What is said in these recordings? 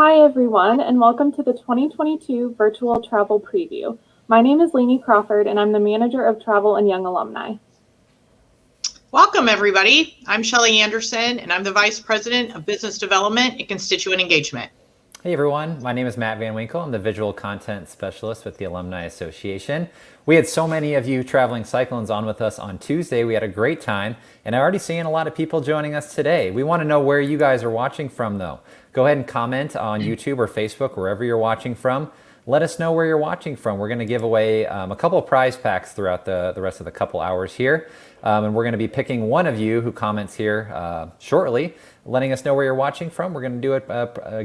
Hi everyone, and welcome to the 2022 Virtual Travel Preview. My name is Lainey Crawford, and I'm the Manager of Travel and Young Alumni. Welcome everybody. I'm Shelley Anderson, and I'm the Vice President of Business Development and Constituent Engagement. Hey everyone, my name is Matt Van Winkle. I'm the Visual Content Specialist with the Alumni Association. We had so many of you Traveling Cyclones on with us on Tuesday. We had a great time, and I'm already seeing a lot of people joining us today. We want to know where you guys are watching from though. Go ahead and comment on YouTube or Facebook, wherever you're watching from. Let us know where you're watching from. We're going to give away a couple of prize packs throughout the rest of the couple hours here. And we're going to be picking one of you who comments here shortly, letting us know where you're watching from. We're going to do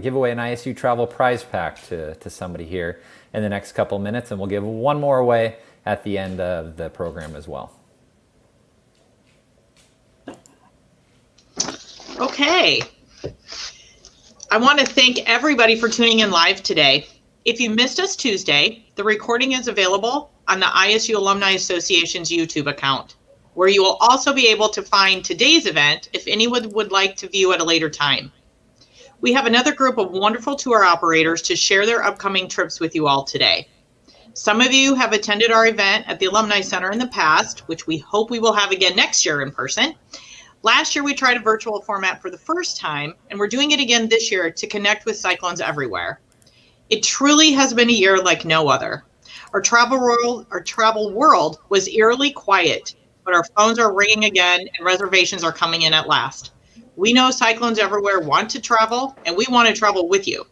give away an ISU travel prize pack to somebody here in the next couple of minutes, and we'll give one more away at the end of the program as well. Okay. I want to thank everybody for tuning in live today. If you missed us Tuesday, the recording is available on the ISU Alumni Association's YouTube account, where you will also be able to find today's event if anyone would like to view at a later time. We have another group of wonderful tour operators to share their upcoming trips with you all today. Some of you have attended our event at the Alumni Center in the past, which we hope we will have again next year in person. Last year, we tried a virtual format for the first time, and we're doing it again this year to connect with Cyclones everywhere. It truly has been a year like no other. Our travel world was eerily quiet, but our phones are ringing again and reservations are coming in at last. We know Cyclones everywhere want to travel, and we want to travel with you.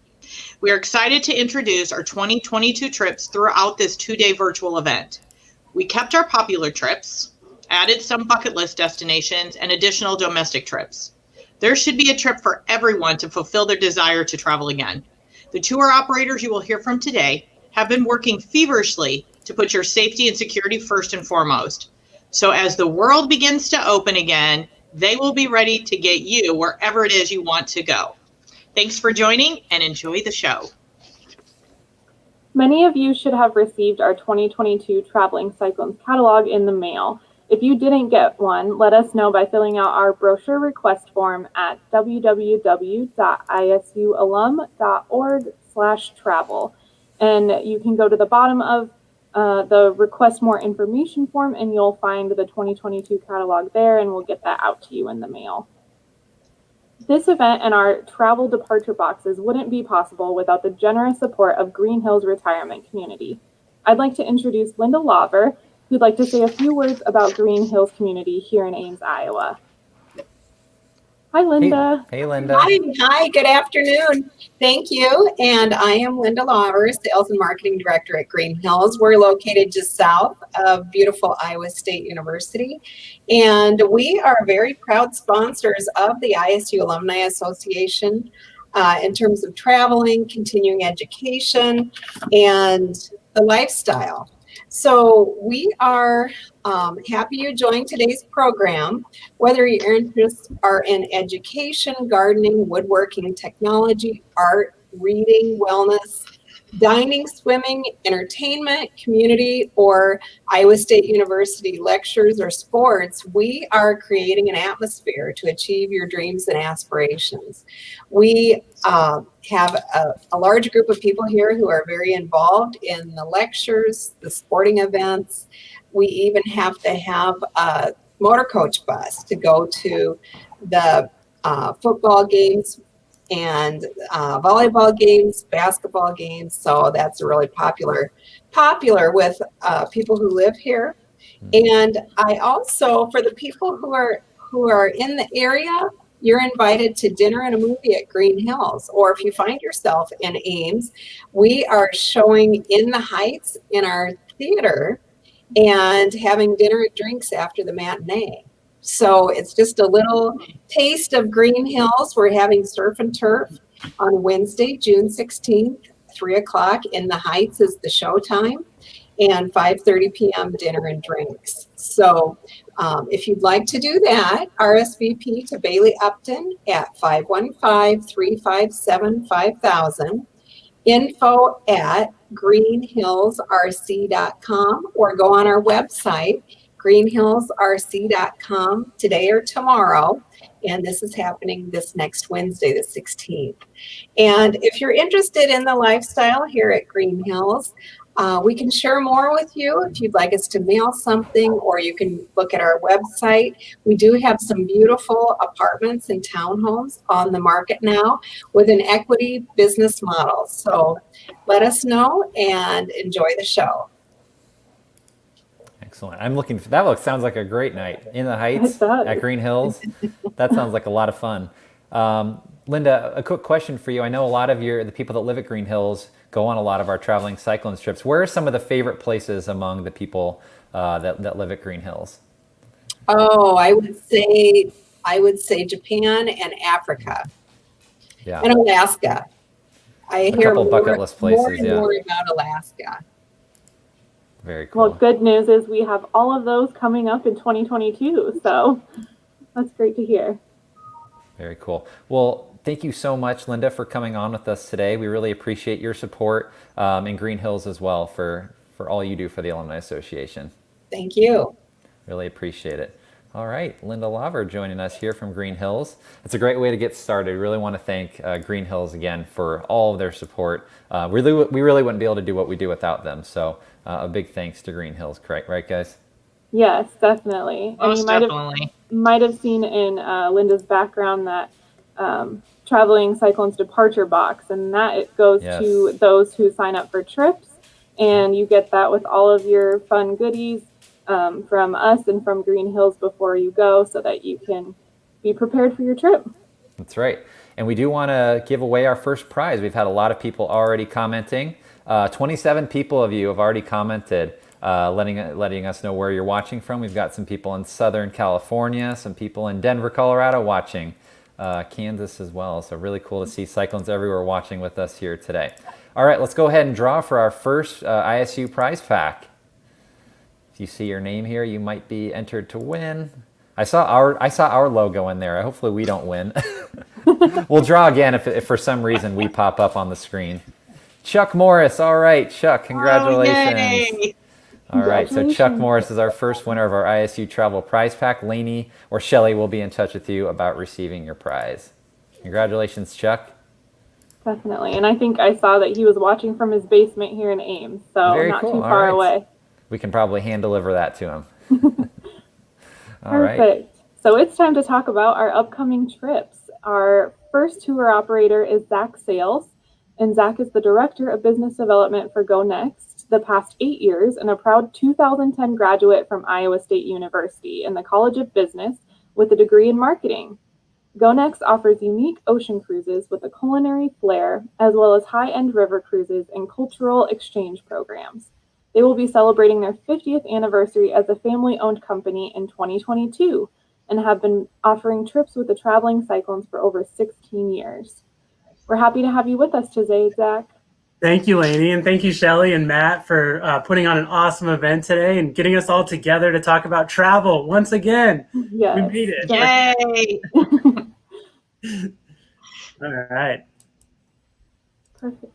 We are excited to introduce our 2022 trips throughout this two-day virtual event. We kept our popular trips, added some bucket list destinations, and additional domestic trips. There should be a trip for everyone to fulfill their desire to travel again. The tour operators you will hear from today have been working feverishly to put your safety and security first and foremost. So as the world begins to open again, they will be ready to get you wherever it is you want to go. Thanks for joining and enjoy the show. Many of you should have received our 2022 Traveling Cyclones catalog in the mail. If you didn't get one, let us know by filling out our brochure request form at www.isualum.org/travel. And you can go to the bottom of the request more information form, and you'll find the 2022 catalog there, and we'll get that out to you in the mail. This event and our travel departure boxes wouldn't be possible without the generous support of Green Hills Retirement Community. I'd like to introduce Linda Lauver, who'd like to say a few words about Green Hills Community here in Ames, Iowa. Hi, Linda. Hey, Linda. Hi, good afternoon. Thank you. And I am Linda Lauver, Sales and Marketing Director at Green Hills. We're located just south of beautiful Iowa State University. And we are very proud sponsors of the ISU Alumni Association in terms of traveling, continuing education, and the lifestyle. So we are happy you joined today's program. Whether your interests are in education, gardening, woodworking, technology, art, reading, wellness, dining, swimming, entertainment, community, or Iowa State University lectures or sports, we are creating an atmosphere to achieve your dreams and aspirations. We have a large group of people here who are very involved in the lectures, the sporting events. We even have to have a motor coach bus to go to the football games and volleyball games, basketball games. So that's really popular with people who live here. And I also, for the people who are in the area, you're invited to dinner and a movie at Green Hills. Or if you find yourself in Ames, we are showing In the Heights in our theater and having dinner and drinks after the matinee. So it's just a little taste of Green Hills. We're having Surf and Turf on Wednesday, June 16th, 3 o'clock. In the Heights is the showtime, and 5:30 p.m. dinner and drinks. So if you'd like to do that, RSVP to Bailey Upton at 515-357-5000. Info at greenhillsrc.com, or go on our website, greenhillsrc.com, today or tomorrow, And this is happening this next Wednesday, the 16th. And if you're interested in the lifestyle here at Green Hills, we can share more with you if you'd like us to mail something, or you can look at our website. We do have some beautiful apartments and townhomes on the market now with an equity business model. So let us know and enjoy the show. Excellent. I'm looking for that. Sounds like a great night in the Heights It does. at Green Hills. That sounds like a lot of fun. Linda, a quick question for you. I know a lot of the people that live at Green Hills go on a lot of our Traveling Cyclones trips. Where are some of the favorite places among the people that live at Green Hills? Oh, I would say Japan and Africa. Yeah. And Alaska. I A hear couple bucket list places, more and yeah. more about Alaska. Very cool. Well, good news is we have all of those coming up in 2022. So that's great to hear. Very cool. Well, thank you so much, Linda, for coming on with us today. We really appreciate your support in Green Hills as well for all you do for the Alumni Association. Thank you. Really appreciate it. All right, Linda Lauver joining us here from Green Hills. It's a great way to get started. We really want to thank Green Hills again for all of their support. We really wouldn't be able to do what we do without them. So a big thanks to Green Hills, correct? Right, guys? Yes, definitely. And Most you definitely. might have seen in Linda's background that Traveling Cyclones departure box, and that it goes Yes. to those who sign up for trips, and you get that with all of your fun goodies from us and from Green Hills before you go, so that you can be prepared for your trip. That's right. And we do want to give away our first prize. We've had a lot of people already commenting. 27 people of you have already commented, letting us know where you're watching from. We've got some people in Southern California, some people in Denver, Colorado watching, Kansas as well. So really cool to see Cyclones everywhere watching with us here today. All right, let's go ahead and draw for our first ISU prize pack. If you see your name here, you might be entered to win. I saw our logo in there. Hopefully we don't win. We'll draw again if for some reason we pop up on the screen. Chuck Morris. All right, Chuck, congratulations. Oh, yay. All right, so Chuck Morris is our first winner of our ISU Travel Prize Pack. Lainey or Shelly will be in touch with you about receiving your prize. Congratulations, Chuck. Definitely. And I think I saw that he was watching from his basement here in Ames, so Very not cool. too All far right. away. We can probably hand deliver that to him. All right. Perfect. So it's time to talk about our upcoming trips. Our first tour operator is Zack Sayles, and Zack is the Director of Business Development for Go Next the past 8 years and a proud 2010 graduate from Iowa State University in the College of Business with a degree in marketing. Go Next offers unique ocean cruises with a culinary flair, as well as high-end river cruises and cultural exchange programs. They will be celebrating their 50th anniversary as a family-owned company in 2022 and have been offering trips with the Traveling Cyclones for over 16 years. We're happy to have you with us today, Zack. Thank you, Lainey, and thank you, Shelly and Matt, for putting on an awesome event today and getting us all together to talk about travel once again. Yes. We made it. Yay. All right. Perfect.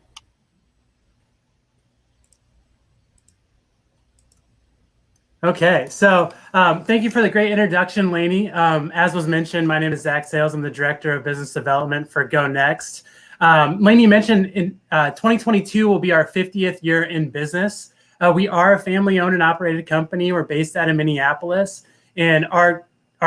Okay, so thank you for the great introduction, Lainey. As was mentioned, my name is Zack Sayles. I'm the Director of Business Development for Go Next. Lainey mentioned in 2022 will be our 50th year in business. We are a family-owned and operated company. We're based out of Minneapolis, and our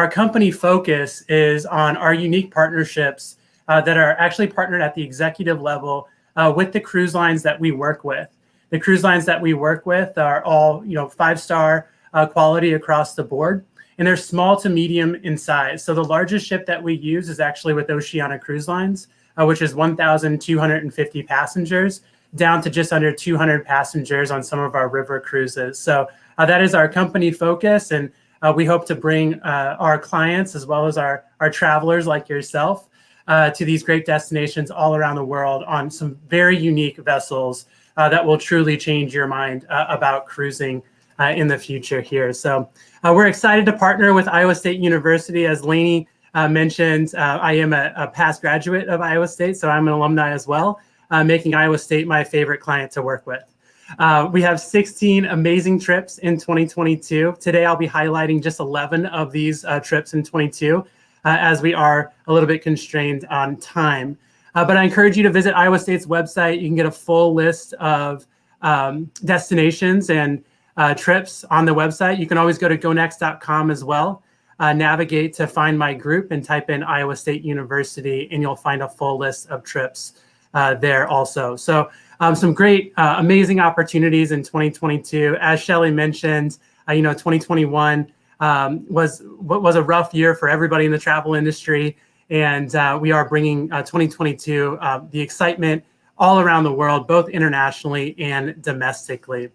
company focus is on our unique partnerships that are actually partnered at the executive level with the cruise lines that we work with. The cruise lines that we work with are all, 5-star quality across the board, and they're small to medium in size. So the largest ship that we use is actually with Oceania Cruise Lines, which is 1,250 passengers, down to just under 200 passengers on some of our river cruises. So that is our company focus, and we hope to bring our clients as well as our travelers like yourself to these great destinations all around the world on some very unique vessels that will truly change your mind about cruising in the future here. So we're excited to partner with Iowa State University. As Lainey mentioned, I am a past graduate of Iowa State, so I'm an alumni as well, making Iowa State my favorite client to work with. We have 16 amazing trips in 2022. Today, I'll be highlighting just 11 of these trips in 22. as we are a little bit constrained on time. But I encourage you to visit Iowa State's website. You can get a full list of destinations and trips on the website. You can always go to gonext.com as well. Navigate to find my group and type in Iowa State University, and you'll find a full list of trips there also. So some great, amazing opportunities in 2022. As Shelley mentioned, 2021 was a rough year for everybody in the travel industry. And we are bringing 2022, the excitement all around the world, both internationally and domestically.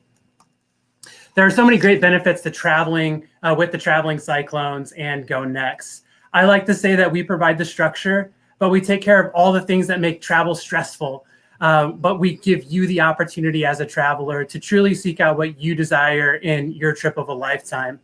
There are so many great benefits to traveling with the Traveling Cyclones and Go Next. I like to say that we provide the structure, but we take care of all the things that make travel stressful. But we give you the opportunity as a traveler to truly seek out what you desire in your trip of a lifetime.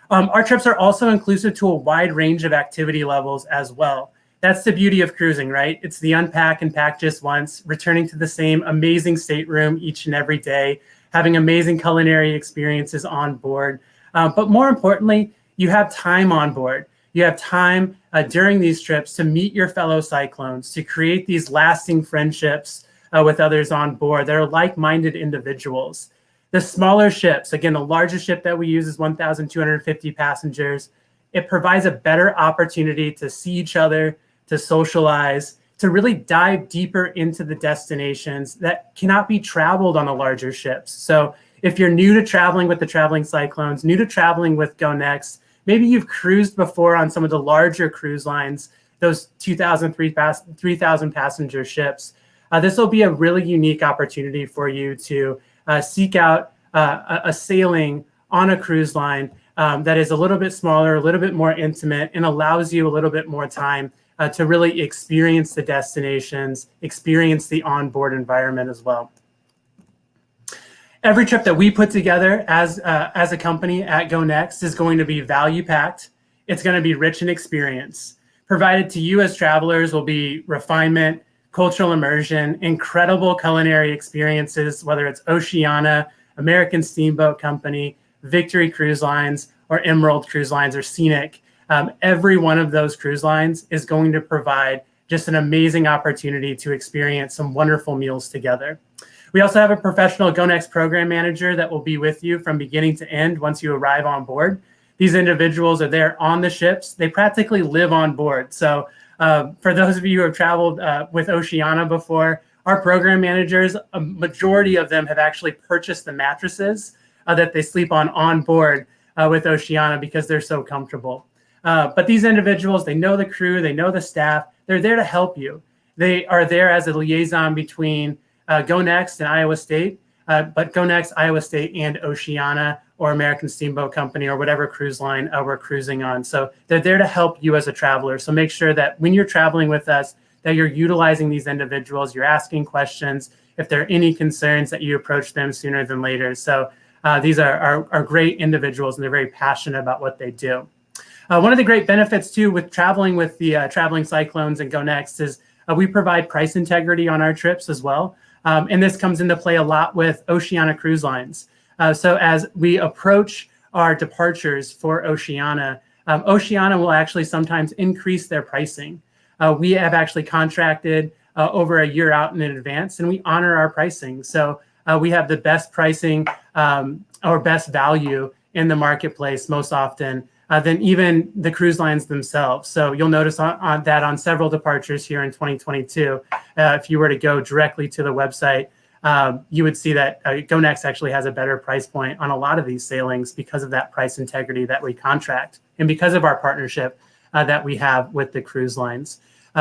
Our trips are also inclusive to a wide range of activity levels as well. That's the beauty of cruising, right? It's the unpack and pack just once, returning to the same amazing stateroom each and every day, having amazing culinary experiences on board. But more importantly, you have time on board. You have time during these trips to meet your fellow Cyclones, to create these lasting friendships with others on board. They're like-minded individuals. The smaller ships, again, the largest ship that we use is 1,250 passengers. It provides a better opportunity to see each other, to socialize, to really dive deeper into the destinations that cannot be traveled on the larger ships. So if you're new to traveling with the Traveling Cyclones, new to traveling with Go Next, maybe you've cruised before on some of the larger cruise lines, those 2,000, 3,000 passenger ships. This will be a really unique opportunity for you to seek out a sailing on a cruise line that is a little bit smaller, a little bit more intimate, and allows you a little bit more time to really experience the destinations, experience the onboard environment as well. Every trip that we put together as a company at Go Next is going to be value packed. It's going to be rich in experience. Provided to you as travelers will be refinement, cultural immersion, incredible culinary experiences, whether it's Oceana, American Steamboat Company, Victory Cruise Lines, or Emerald Cruise Lines, or Scenic. Every one of those cruise lines is going to provide just an amazing opportunity to experience some wonderful meals together. We also have a professional Go Next program manager that will be with you from beginning to end once you arrive on board. These individuals are there on the ships. They practically live on board. So for those of you who have traveled with Oceana before, our program managers, a majority of them have actually purchased the mattresses that they sleep on board with Oceana because they're so comfortable. But these individuals, they know the crew, they know the staff, they're there to help you. They are there as a liaison between Go Next and Iowa State, but Go Next, Iowa State, and Oceana or American Steamboat Company or whatever cruise line we're cruising on. So they're there to help you as a traveler. So make sure that when you're traveling with us, that you're utilizing these individuals, you're asking questions. If there are any concerns, that you approach them sooner than later. So these are great individuals, and they're very passionate about what they do. One of the great benefits too with traveling with the Traveling Cyclones and Go Next is we provide price integrity on our trips as well. And this comes into play a lot with Oceana Cruise Lines. So as we approach our departures for Oceana, Oceana will actually sometimes increase their pricing. We have actually contracted over a year out in advance, and we honor our pricing. So we have the best pricing or best value in the marketplace most often than even the cruise lines themselves. So you'll notice on that on several departures here in 2022, if you were to go directly to the website, you would see that Go Next actually has a better price point on a lot of these sailings because of that price integrity that we contract and because of our partnership that we have with the cruise lines.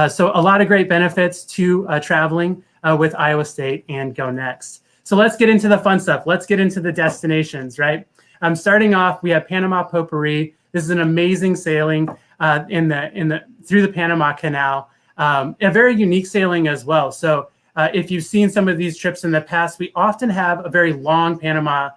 So a lot of great benefits to traveling with Iowa State and Go Next. So let's get into the fun stuff. Let's get into the destinations, right? Starting off, we have Panama Potpourri. This is an amazing sailing through the Panama Canal. A very unique sailing as well. So if you've seen some of these trips in the past, we often have a very long Panama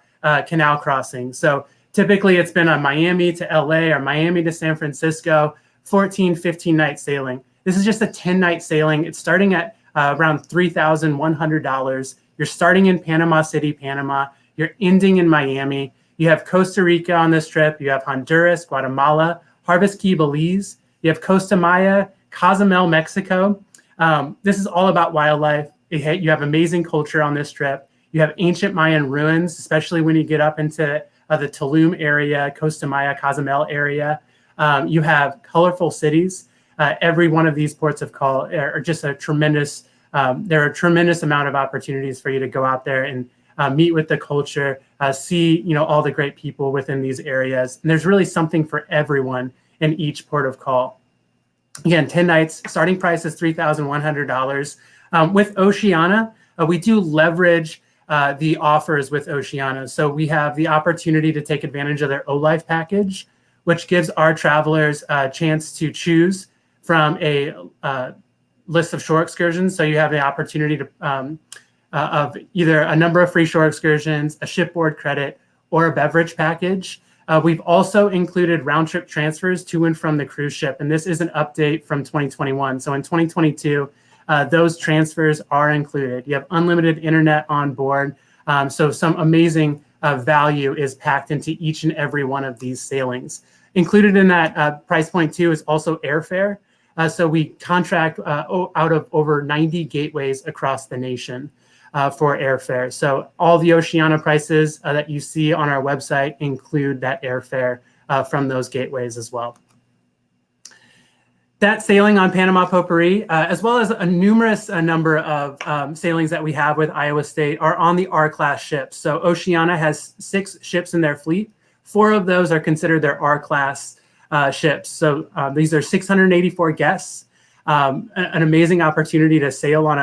Canal crossing. So typically it's been a Miami to LA or Miami to San Francisco, 14, 15-night sailing. This is just a 10-night sailing. It's starting at around $3,100. You're starting in Panama City, Panama. You're ending in Miami. You have Costa Rica on this trip. You have Honduras, Guatemala, Harvest Key, Belize, You have Costa Maya, Cozumel, Mexico. This is all about wildlife. You have amazing culture on this trip. You have ancient Mayan ruins, especially when you get up into the Tulum area, Costa Maya, Cozumel area. You have colorful cities. Every one of these ports of call are just a tremendous, there are a tremendous amount of opportunities for you to go out there and meet with the culture, see, all the great people within these areas. And there's really something for everyone in each port of call. Again, 10 nights, starting price is $3,100. With Oceania, we do leverage the offers with Oceania. So we have the opportunity to take advantage of their O-Life package, which gives our travelers a chance to choose from a list of shore excursions. So you have the opportunity to of either a number of free shore excursions, a shipboard credit, or a beverage package. We've also included round trip transfers to and from the cruise ship. And this is an update from 2021. So in 2022, those transfers are included. You have unlimited internet on board. So some amazing value is packed into each and every one of these sailings. Included in that price point too is also airfare. So we contract out of over 90 gateways across the nation for airfare. So all the Oceania prices that you see on our website include that airfare from those gateways as well. That sailing on Panama Potpourri, as well as a numerous number of sailings that we have with Iowa State, are on the R-class ships. So Oceania has 6 ships in their fleet. 4 of those are considered their R-class ships. So these are 684 guests, an amazing opportunity to sail on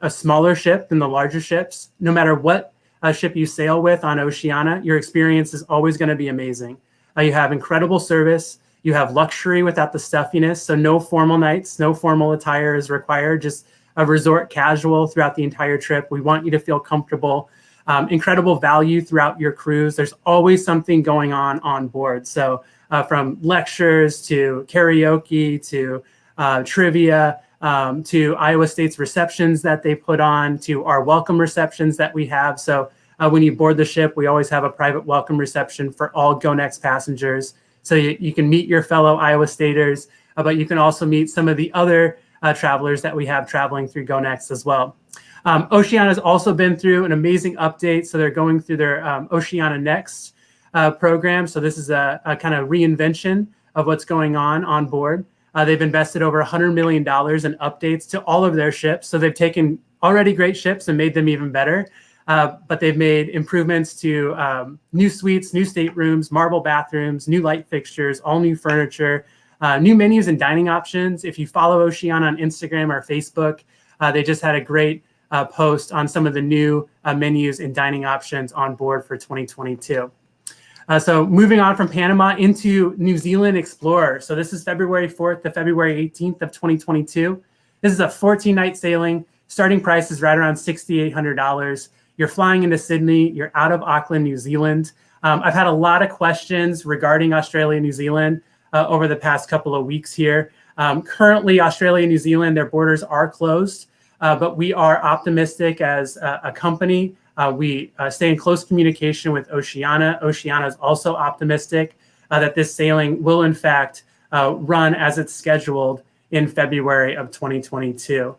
a smaller ship than the larger ships. No matter what ship you sail with on Oceania, your experience is always going to be amazing. You have incredible service. You have luxury without the stuffiness. So no formal nights, no formal attire is required, just a resort casual throughout the entire trip. We want you to feel comfortable. Incredible value throughout your cruise. There's always something going on board. So from lectures to karaoke to trivia to Iowa State's receptions that they put on to our welcome receptions that we have. So when you board the ship, we always have a private welcome reception for all Go Next passengers. So you can meet your fellow Iowa Staters, but you can also meet some of the other travelers that we have traveling through Go Next as well. Oceania has also been through an amazing update. So they're going through their Oceania Next program. So this is a kind of reinvention of what's going on board. They've invested over $100 million in updates to all of their ships. So they've taken already great ships and made them even better. But they've made improvements to new suites, new staterooms, marble bathrooms, new light fixtures, all new furniture, new menus and dining options. If you follow Oceania on Instagram or Facebook, they just had a great post on some of the new menus and dining options on board for 2022. So moving on from Panama into New Zealand Explorer. So this is February 4th to February 18th of 2022. This is a 14-night sailing. Starting price is right around $6,800. You're flying into Sydney. You're out of Auckland, New Zealand. I've had a lot of questions regarding Australia, New Zealand over the past couple of weeks here. Currently, Australia, New Zealand, their borders are closed, but we are optimistic as a company. We stay in close communication with Oceania. Oceania is also optimistic that this sailing will, in fact, run as it's scheduled in February of 2022.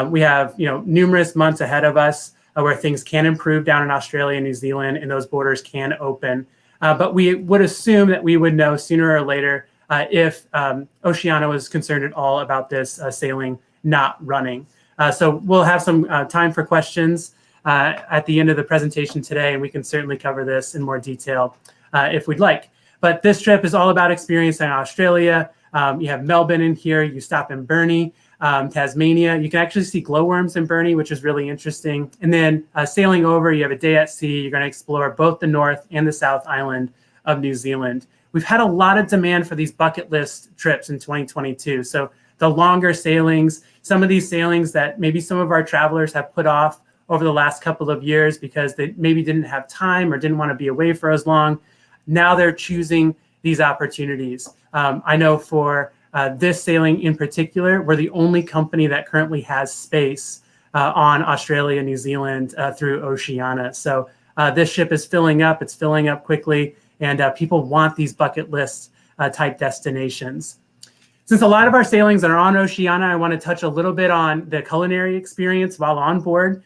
We have numerous months ahead of us where things can improve down in Australia and New Zealand, and those borders can open. But we would assume that we would know sooner or later if Oceania was concerned at all about this sailing not running. So we'll have some time for questions at the end of the presentation today, and we can certainly cover this in more detail if we'd like. But this trip is all about experience in Australia. You have Melbourne in here. You stop in Burnie. Tasmania. You can actually see glowworms in Burnie, which is really interesting. And then sailing over, you have a day at sea. You're going to explore both the North and the South Island of New Zealand. We've had a lot of demand for these bucket list trips in 2022. So the longer sailings, some of these sailings that maybe some of our travelers have put off over the last couple of years because they maybe didn't have time or didn't want to be away for as long. Now they're choosing these opportunities. I know for this sailing in particular, we're the only company that currently has space on Australia, New Zealand through Oceania. So this ship is filling up. It's filling up quickly, and people want these bucket list type destinations. Since a lot of our sailings are on Oceania, I want to touch a little bit on the culinary experience while on board.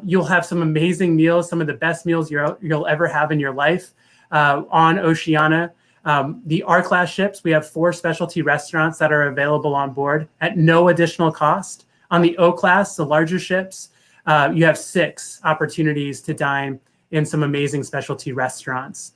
You'll have some amazing meals, some of the best meals you'll ever have in your life on Oceania. The R-class ships, we have 4 specialty restaurants that are available on board at no additional cost. On the O-class, the larger ships, you have 6 opportunities to dine in some amazing specialty restaurants.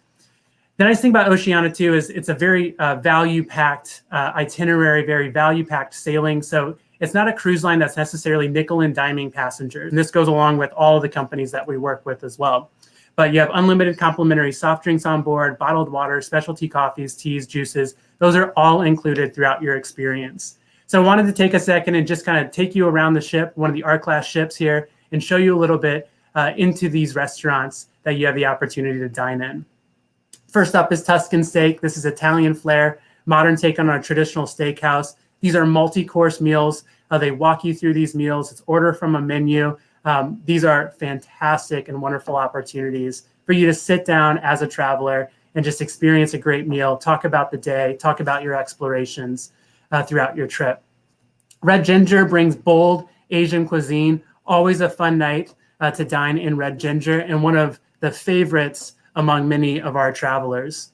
The nice thing about Oceania too is it's a very value-packed itinerary, very value-packed sailing. So it's not a cruise line that's necessarily nickel and diming passengers. And this goes along with all of the companies that we work with as well. But you have unlimited complimentary soft drinks on board, bottled water, specialty coffees, teas, juices. Those are all included throughout your experience. So I wanted to take a second and just kind of take you around the ship, one of the R-class ships here, and show you a little bit into these restaurants that you have the opportunity to dine in. First up is Tuscan steak. This is Italian flair, modern take on our traditional steakhouse. These are multi-course meals. They walk you through these meals. It's order from a menu. These are fantastic and wonderful opportunities for you to sit down as a traveler and just experience a great meal, talk about the day, talk about your explorations throughout your trip. Red Ginger brings bold Asian cuisine. Always a fun night to dine in Red Ginger, and one of the favorites among many of our travelers.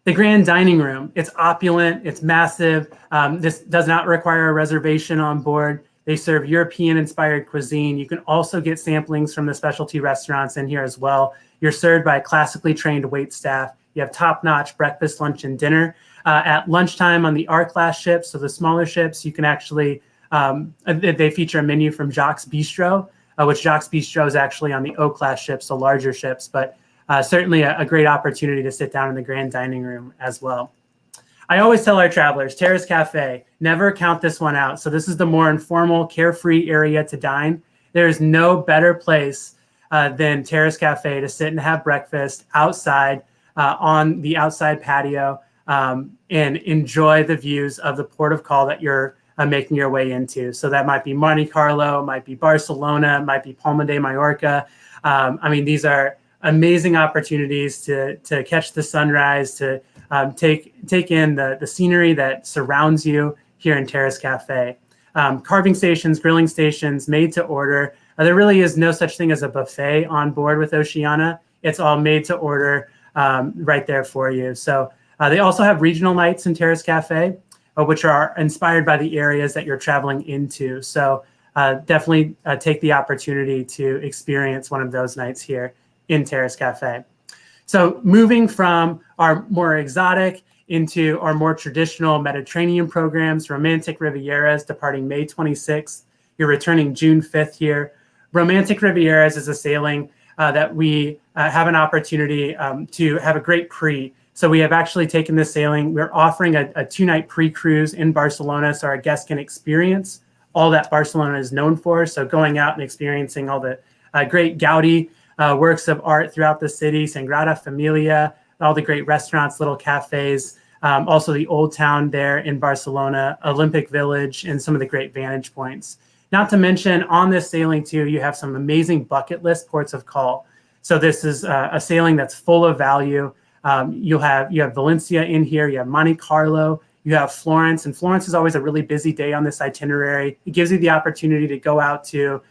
The Grand Dining Room, it's opulent, it's massive. This does not require a reservation on board. They serve European-inspired cuisine. You can also get samplings from the specialty restaurants in here as well. You're served by classically trained wait staff. You have top-notch breakfast, lunch, and dinner. At lunchtime on the R-class ships, so the smaller ships, you can actually, they feature a menu from Jacques Bistro, which Jacques Bistro is actually on the O-class ships, so larger ships, but certainly a great opportunity to sit down in the Grand Dining Room as well. I always tell our travelers, Terrace Cafe, never count this one out. So this is the more informal, carefree area to dine. There's no better place than Terrace Cafe to sit and have breakfast outside on the outside patio and enjoy the views of the port of call that you're making your way into. So that might be Monte Carlo, might be Barcelona, might be Palma de Mallorca. I mean, these are amazing opportunities to catch the sunrise, to take in the scenery that surrounds you here in Terrace Cafe. Carving stations, grilling stations, made to order. There really is no such thing as a buffet on board with Oceania. It's all made to order right there for you. So they also have regional nights in Terrace Cafe, which are inspired by the areas that you're traveling into. So definitely take the opportunity to experience one of those nights here in Terrace Cafe. So moving from our more exotic into our more traditional Mediterranean programs, Romantic Rivieras departing May 26th. You're returning June 5th here. Romantic Rivieras is a sailing that we have an opportunity to have a great pre. So we have actually taken this sailing. We're offering a 2-night pre-cruise in Barcelona so our guests can experience all that Barcelona is known for. So going out and experiencing all the great Gaudi works of art throughout the city, Sagrada Familia, all the great restaurants, little cafes, also the old town there in Barcelona, Olympic Village, and some of the great vantage points. Not to mention on this sailing too, you have some amazing bucket list ports of call. So this is a sailing that's full of value. You have Valencia in here, you have Monte Carlo, you have Florence, and Florence is always a really busy day on this itinerary. It gives you the opportunity to go out to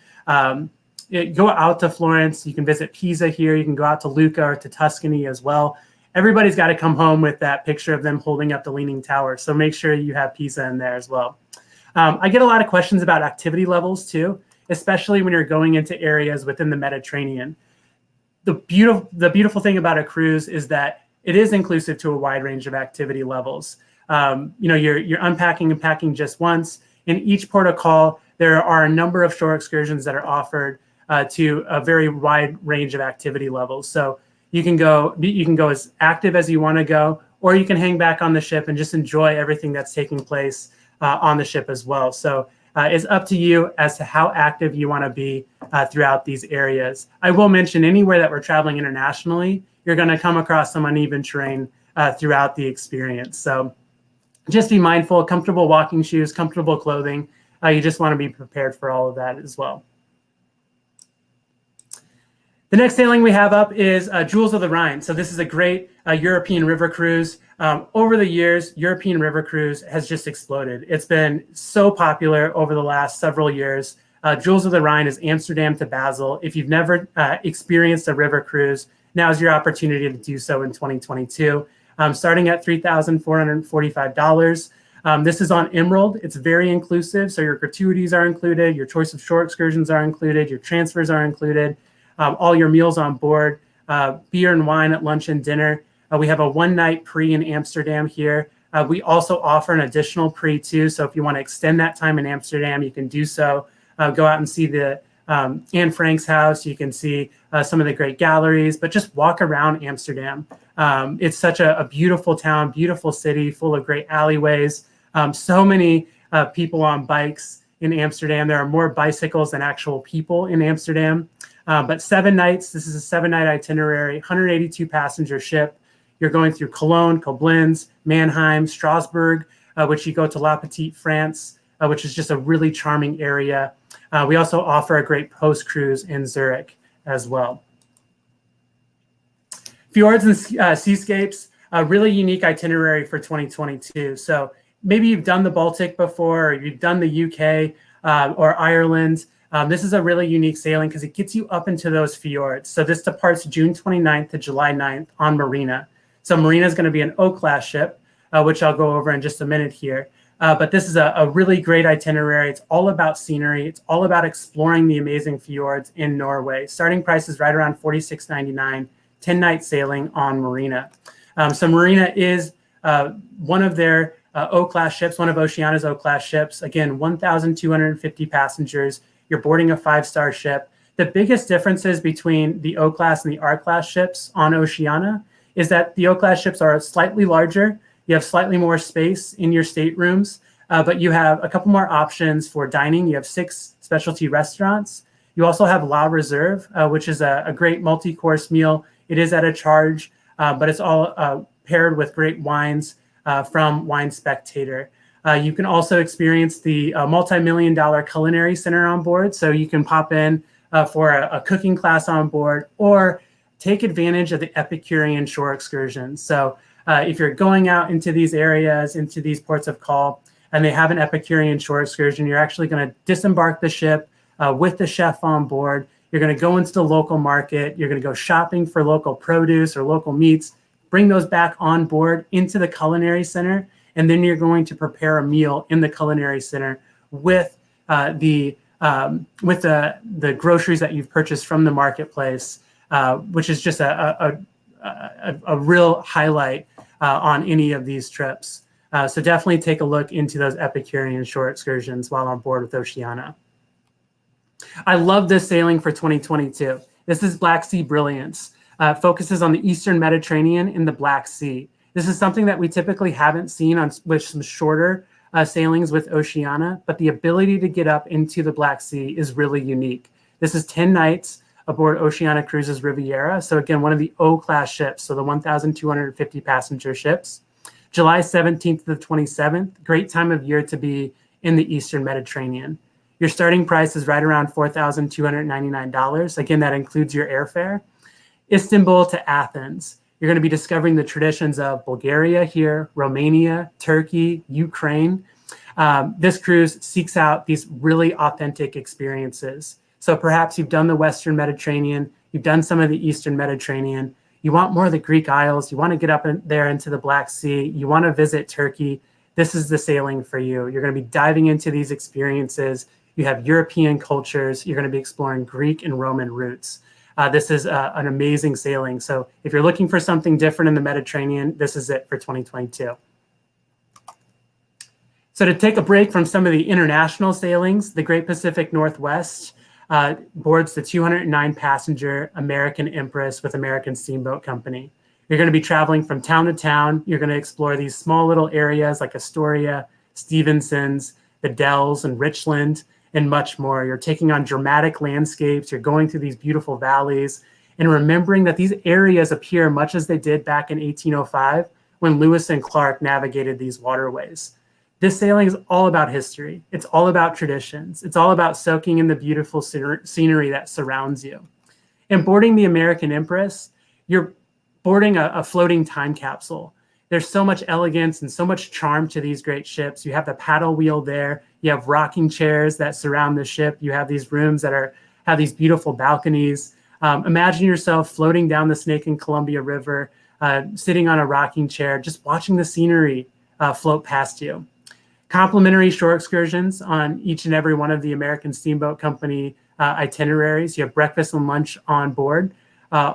Florence. You can visit Pisa here. You can go out to Lucca or to Tuscany as well. Everybody's got to come home with that picture of them holding up the Leaning Tower. So make sure you have Pisa in there as well. I get a lot of questions about activity levels too, especially when you're going into areas within the Mediterranean. The beautiful thing about a cruise is that it is inclusive to a wide range of activity levels. You're unpacking and packing just once. In each port of call, there are a number of shore excursions that are offered to a very wide range of activity levels. So you can go as active as you want to go, or you can hang back on the ship and just enjoy everything that's taking place on the ship as well. So it's up to you as to how active you want to be throughout these areas. I will mention anywhere that we're traveling internationally, you're going to come across some uneven terrain throughout the experience. So just be mindful, comfortable walking shoes, comfortable clothing. You just want to be prepared for all of that as well. The next sailing we have up is Jewels of the Rhine. So this is a great European river cruise. Over the years, European river cruise has just exploded. It's been so popular over the last several years. Jewels of the Rhine is Amsterdam to Basel. If you've never experienced a river cruise, now is your opportunity to do so in 2022. Starting at $3,445. This is on Emerald. It's very inclusive. So your gratuities are included, your choice of shore excursions are included, your transfers are included. All your meals on board, beer and wine at lunch and dinner. We have a one-night pre in Amsterdam here. We also offer an additional pre too. So if you want to extend that time in Amsterdam, you can do so. Go out and see the Anne Frank's house. You can see some of the great galleries, but just walk around Amsterdam. It's such a beautiful town, beautiful city, full of great alleyways. So many people on bikes in Amsterdam. There are more bicycles than actual people in Amsterdam. But 7 nights, this is a 7-night itinerary, 182 passenger ship. You're going through Cologne, Koblenz, Mannheim, Strasbourg, which you go to La Petite France, which is just a really charming area. We also offer a great post-cruise in Zurich as well. Fjords and seascapes, a really unique itinerary for 2022. So maybe you've done the Baltic before, or you've done the UK or Ireland. This is a really unique sailing because it gets you up into those fjords. So this departs June 29th to July 9th on Marina. So Marina is going to be an O-class ship, which I'll go over in just a minute here. But this is a really great itinerary. It's all about scenery. It's all about exploring the amazing fjords in Norway. Starting price is right around $46.99, 10-night sailing on Marina. So Marina is one of their O-class ships, one of Oceania's O-class ships. Again, 1,250 passengers. You're boarding a 5-star ship. The biggest differences between the O-class and the R-class ships on Oceania is that the O-class ships are slightly larger. You have slightly more space in your staterooms, but you have a couple more options for dining. You have 6 specialty restaurants. You also have La Reserve, which is a great multi-course meal. It is at a charge, but it's all paired with great wines from Wine Spectator. You can also experience the multi-million-dollar culinary center on board. So you can pop in for a cooking class on board or take advantage of the Epicurean shore excursions. So if you're going out into these areas, into these ports of call, and they have an Epicurean shore excursion, you're actually going to disembark the ship with the chef on board. You're going to go into the local market. You're going to go shopping for local produce or local meats, bring those back on board into the culinary center. And then you're going to prepare a meal in the culinary center with the groceries that you've purchased from the marketplace, which is just a real highlight on any of these trips. So definitely take a look into those Epicurean shore excursions while on board with Oceania. I love this sailing for 2022. This is Black Sea Brilliance. Focuses on the Eastern Mediterranean and the Black Sea. This is something that we typically haven't seen with some shorter sailings with Oceania, but the ability to get up into the Black Sea is really unique. This is 10 nights aboard Oceania Cruises Riviera. So again, one of the O-class ships, so the 1,250 passenger ships. July 17th to the 27th, great time of year to be in the Eastern Mediterranean. Your starting price is right around $4,299. Again, that includes your airfare. Istanbul to Athens. You're going to be discovering the traditions of Bulgaria here, Romania, Turkey, Ukraine. This cruise seeks out these really authentic experiences. So perhaps you've done the Western Mediterranean, you've done some of the Eastern Mediterranean, you want more of the Greek Isles, you want to get up there into the Black Sea, you want to visit Turkey. This is the sailing for you. You're going to be diving into these experiences. You have European cultures. You're going to be exploring Greek and Roman roots. This is an amazing sailing. So if you're looking for something different in the Mediterranean, this is it for 2022. So to take a break from some of the international sailings, the Great Pacific Northwest boards the 209-passenger American Empress with American Steamboat Company. You're going to be traveling from town to town. You're going to explore these small little areas like Astoria, Stevenson's, the Dells, and Richland, and much more. You're taking on dramatic landscapes. You're going through these beautiful valleys and remembering that these areas appear much as they did back in 1805 when Lewis and Clark navigated these waterways. This sailing is all about history. It's all about traditions. It's all about soaking in the beautiful scenery that surrounds you. And boarding the American Empress, you're boarding a floating time capsule. There's so much elegance and so much charm to these great ships. You have the paddle wheel there. You have rocking chairs that surround the ship. You have these rooms that have these beautiful balconies. Imagine yourself floating down the Snake and Columbia River, sitting on a rocking chair, just watching the scenery float past you. Complimentary shore excursions on each and every one of the American Steamboat Company itineraries. You have breakfast and lunch on board.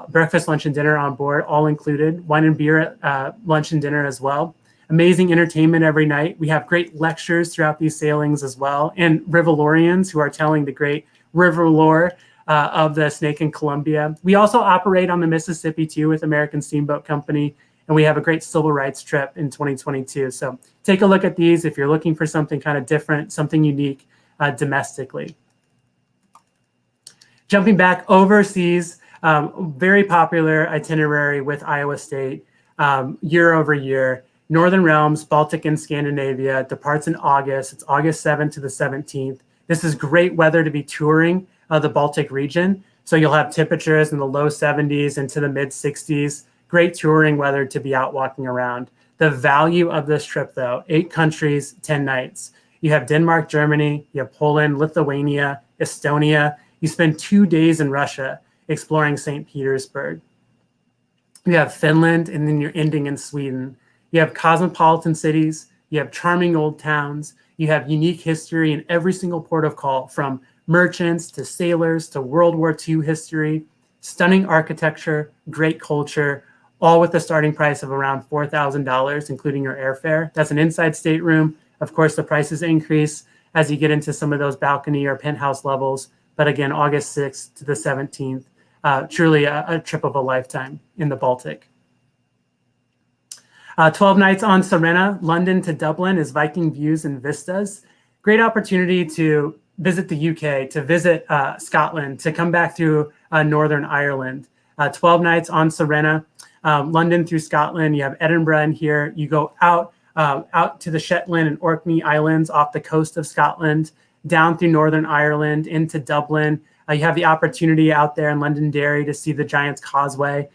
Breakfast, lunch, and dinner on board, all included. Wine and beer at lunch and dinner as well. Amazing entertainment every night. We have great lectures throughout these sailings as well, and Riverlorians who are telling the great river lore of the Snake and Columbia. We also operate on the Mississippi too with American Steamboat Company, and we have a great civil rights trip in 2022. So take a look at these if you're looking for something kind of different, something unique domestically. Jumping back overseas, very popular itinerary with Iowa State year over year. Northern Realms, Baltic and Scandinavia, departs in August. It's August 7th to the 17th. This is great weather to be touring the Baltic region. So you'll have temperatures in the low 70s into the mid 60s. Great touring weather to be out walking around. The value of this trip though, 8 countries, 10 nights. You have Denmark, Germany, you have Poland, Lithuania, Estonia. You spend 2 days in Russia exploring St. Petersburg. You have Finland, and then you're ending in Sweden. You have cosmopolitan cities. You have charming old towns. You have unique history in every single port of call, from merchants to sailors to World War II history, stunning architecture, great culture, all with a starting price of around $4,000, including your airfare. That's an inside stateroom. Of course, the prices increase as you get into some of those balcony or penthouse levels. But again, August 6th to the 17th, truly a trip of a lifetime in the Baltic. 12 nights on Serena, London to Dublin is Viking Views and Vistas. Great opportunity to visit the UK, to visit Scotland, to come back through Northern Ireland. 12 nights on Serena, London through Scotland. You have Edinburgh in here. You go out to the Shetland and Orkney Islands off the coast of Scotland, down through Northern Ireland into Dublin. You have the opportunity out there in Londonderry to see the Giant's Causeway.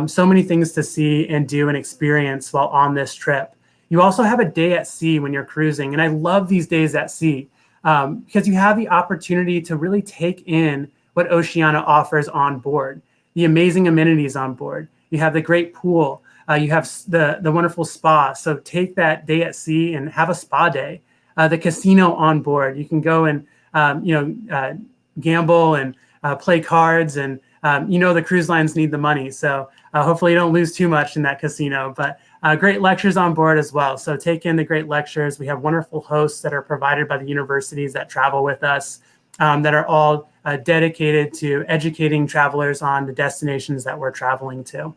So many things to see and do and experience while on this trip. You also have a day at sea when you're cruising. And I love these days at sea because you have the opportunity to really take in what Oceania offers on board, the amazing amenities on board. You have the great pool. You have the wonderful spa. So take that day at sea and have a spa day. The casino on board. You can go and gamble and play cards, and the cruise lines need the money. So hopefully you don't lose too much in that casino, but great lectures on board as well. So take in the great lectures. We have wonderful hosts that are provided by the universities that travel with us that are all dedicated to educating travelers on the destinations that we're traveling to.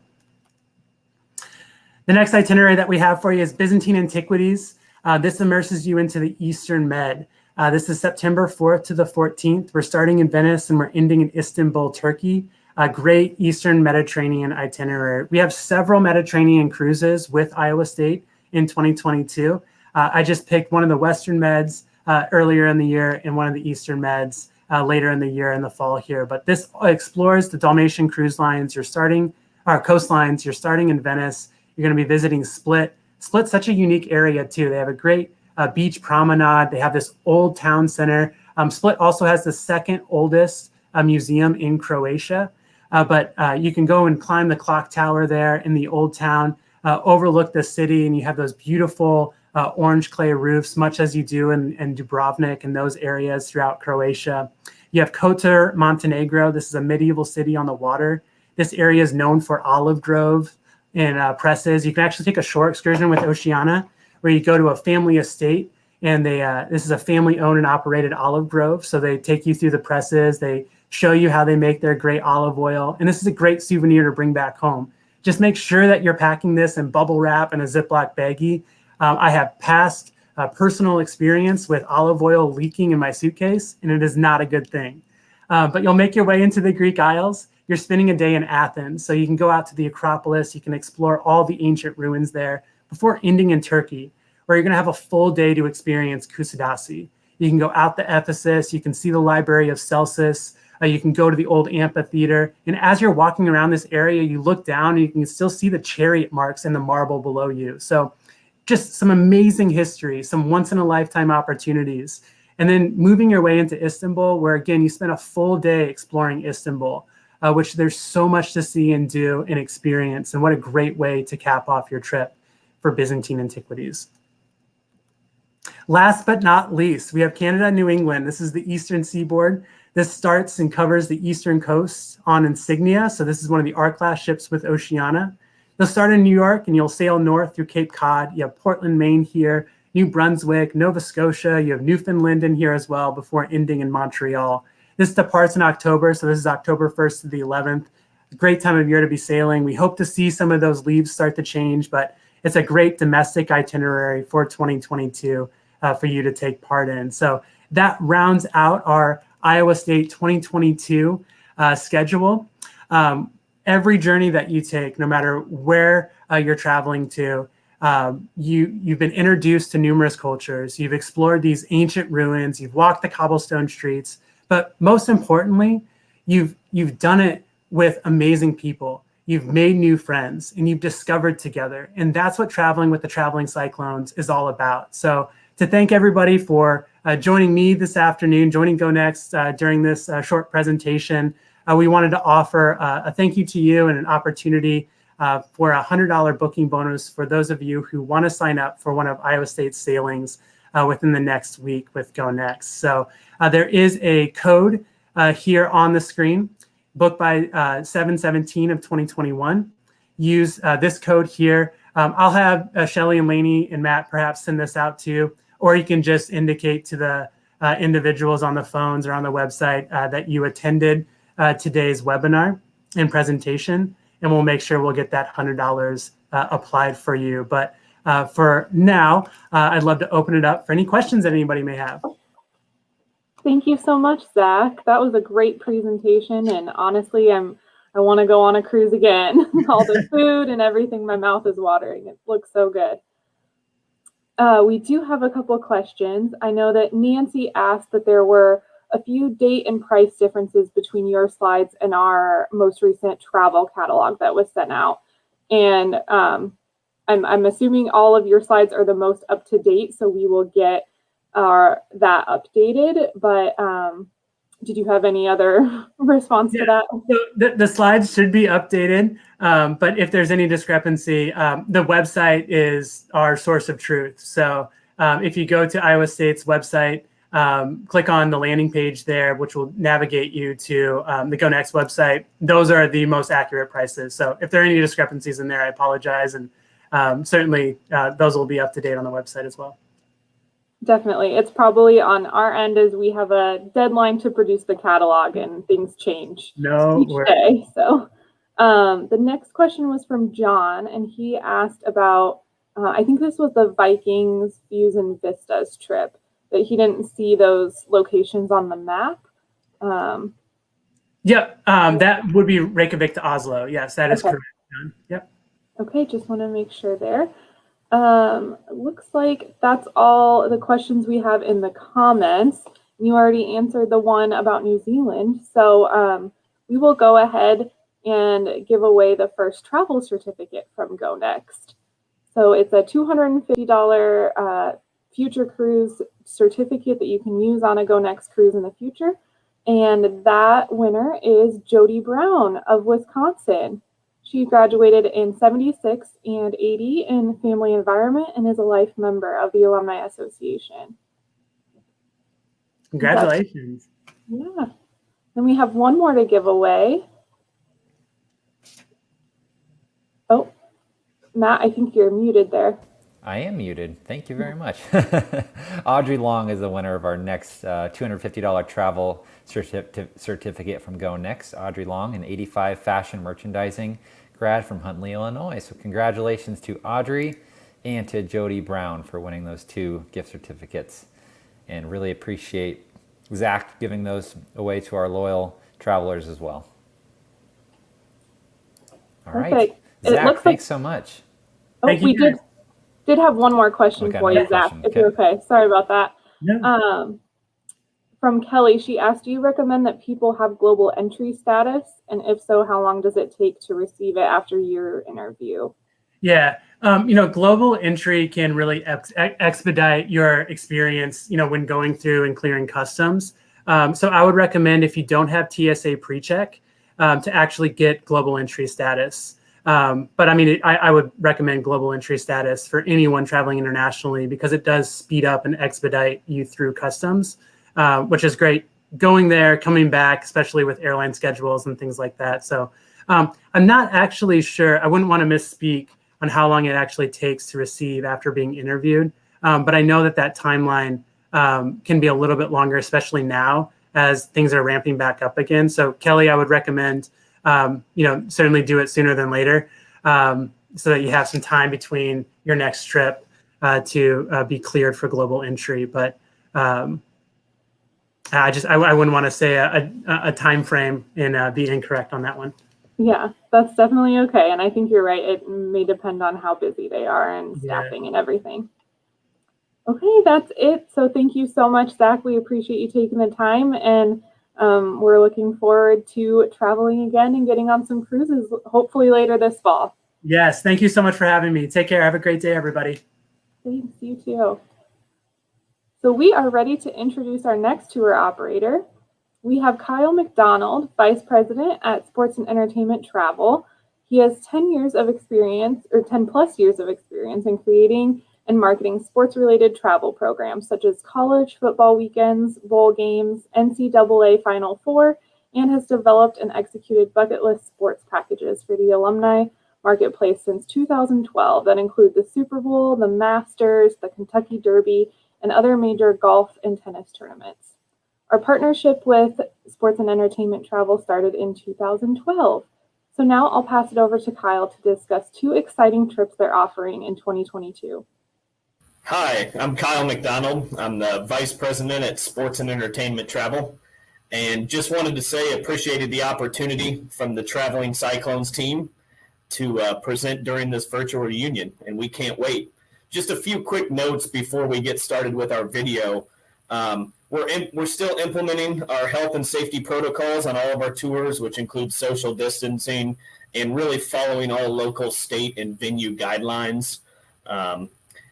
The next itinerary that we have for you is Byzantine Antiquities. This immerses you into the Eastern Med. This is September 4th to the 14th. We're starting in Venice and we're ending in Istanbul, Turkey. A great Eastern Mediterranean itinerary. We have several Mediterranean cruises with Iowa State in 2022. I just picked one of the Western Meds earlier in the year and one of the Eastern Meds later in the year in the fall here. But this explores the Dalmatian cruise lines. Coastlines. You're starting in Venice. You're going to be visiting Split. Split's such a unique area too. They have a great beach promenade. They have this old town center. Split also has the second oldest museum in Croatia. But you can go and climb the clock tower there in the old town, overlook the city, and you have those beautiful orange clay roofs, much as you do in Dubrovnik and those areas throughout Croatia. You have Kotor, Montenegro. This is a medieval city on the water. This area is known for olive groves and presses. You can actually take a shore excursion with Oceania, where you go to a family estate, and this is a family-owned and operated olive grove. So they take you through the presses. They show you how they make their great olive oil. And this is a great souvenir to bring back home. Just make sure that you're packing this in bubble wrap and a Ziploc baggie. I have past personal experience with olive oil leaking in my suitcase, and it is not a good thing. But you'll make your way into the Greek Isles. You're spending a day in Athens. So you can go out to the Acropolis. You can explore all the ancient ruins there before ending in Turkey, where you're going to have a full day to experience Kusadasi. You can go out to Ephesus. You can see the Library of Celsus, You can go to the old amphitheater. And as you're walking around this area, you look down and you can still see the chariot marks in the marble below you. So just some amazing history, some once in a lifetime opportunities. And then moving your way into Istanbul, where again, you spend a full day exploring Istanbul, which there's so much to see and do and experience. And what a great way to cap off your trip for Byzantine antiquities. Last but not least, we have Canada and New England. This is the eastern seaboard. This starts and covers the eastern coast on Insignia. So this is one of the R-class ships with Oceania. You'll start in New York and you'll sail north through Cape Cod. You have Portland, Maine here, New Brunswick, Nova Scotia. You have Newfoundland in here as well before ending in Montreal. This departs in October. So this is October 1st to the 11th. A great time of year to be sailing. We hope to see some of those leaves start to change, but it's a great domestic itinerary for 2022 for you to take part in. So that rounds out our Iowa State 2022 schedule. Every journey that you take, no matter where you're traveling to, you've been introduced to numerous cultures. You've explored these ancient ruins. You've walked the cobblestone streets. But most importantly, you've done it with amazing people. You've made new friends and you've discovered together. And that's what traveling with the Traveling Cyclones is all about. So to thank everybody for joining me this afternoon, joining Go Next during this short presentation, we wanted to offer a thank you to you and an opportunity for a $100 booking bonus for those of you who want to sign up for one of Iowa State's sailings within the next week with Go Next. So there is a code here on the screen, booked by 7/17 of 2021. Use this code here. I'll have Shelly and Lainey and Matt perhaps send this out to you, or you can just indicate to the individuals on the phones or on the website that you attended today's webinar and presentation, and we'll make sure we'll get that $100 applied for you. But for now, I'd love to open it up for any questions that anybody may have. Thank you so much, Zach. That was a great presentation, and honestly, I want to go on a cruise again. All the food and everything, my mouth is watering. It looks so good. We do have a couple of questions. I know that Nancy asked that there were a few date and price differences between your slides and our most recent travel catalog that was sent out. And I'm assuming all of your slides are the most up to date, so we will get that updated. But did you have any other response to that? So the slides should be updated, but if there's any discrepancy, the website is our source of truth. So if you go to Iowa State's website, click on the landing page there, which will navigate you to the Go Next website. Those are the most accurate prices. So if there are any discrepancies in there, I apologize. And certainly those will be up to date on the website as well. Definitely. It's probably on our end as we have a deadline to produce the catalog and things change each day. So the next question was from John, and he asked about, I think this was the Vikings Views and Vistas trip, that he didn't see those locations on the map. That would be Reykjavik to Oslo. Yes, that is correct, John. Yep. Okay, just want to make sure there. Looks like that's all the questions we have in the comments. You already answered the one about New Zealand. So we will go ahead and give away the first travel certificate from Go Next. So it's a $250 future cruise certificate that you can use on a Go Next cruise in the future. And that winner is Jody Brown of Wisconsin. She graduated in 76 and 80 in family environment and is a life member of the Alumni Association. Congratulations. Yeah. Then we have one more to give away. Oh, Matt, I think you're muted there. I am muted. Thank you very much. Audrey Long is the winner of our next $250 travel certificate from Go Next. Audrey Long, an 85 fashion merchandising grad from Huntley, Illinois. So congratulations to Audrey and to Jody Brown for winning those two gift certificates. And really appreciate Zach giving those away to our loyal travelers as well. All right. Zach, thanks so much. Oh, we did have one more question for you, Zach, if you're okay. Sorry about that. Yeah. from Kelly, she asked, do you recommend that people have global entry status? And if so, how long does it take to receive it after your interview? Yeah, global entry can really expedite your experience, when going through and clearing customs. So I would recommend, if you don't have TSA PreCheck, to actually get global entry status. But I mean, I would recommend global entry status for anyone traveling internationally, because it does speed up and expedite you through customs, which is great going there, coming back, especially with airline schedules and things like that. So I'm not actually sure. I wouldn't want to misspeak on how long it actually takes to receive after being interviewed. But I know that timeline can be a little bit longer, especially now as things are ramping back up again. So Kelly, I would recommend, certainly do it sooner than later, so that you have some time between your next trip to be cleared for global entry. But I wouldn't want to say a time frame and be incorrect on that one. Yeah, that's definitely okay. And I think you're right. It may depend on how busy they are and staffing and everything. Okay, that's it. So thank you so much, Zach. We appreciate you taking the time, and we're looking forward to traveling again and getting on some cruises, hopefully later this fall. Yes, thank you so much for having me. Take care. Have a great day, everybody. Thanks, you too. So we are ready to introduce our next tour operator. We have Kyle McDonald, Vice President at Sports and Entertainment Travel. He has 10 years of experience, or 10 plus years of experience, in creating and marketing sports-related travel programs such as college football weekends, bowl games, NCAA Final Four, and has developed and executed bucket list sports packages for the alumni marketplace since 2012 that include the Super Bowl, the Masters, the Kentucky Derby, and other major golf and tennis tournaments. Our partnership with Sports and Entertainment Travel started in 2012. So now I'll pass it over to Kyle to discuss 2 exciting trips they're offering in 2022. Hi, I'm Kyle McDonald. I'm the Vice President at Sports and Entertainment Travel, and just wanted to say appreciated the opportunity from the Traveling Cyclones team to present during this virtual reunion, and we can't wait. Just a few quick notes before we get started with our video. We're still implementing our health and safety protocols on all of our tours, which include social distancing and really following all local, state, and venue guidelines.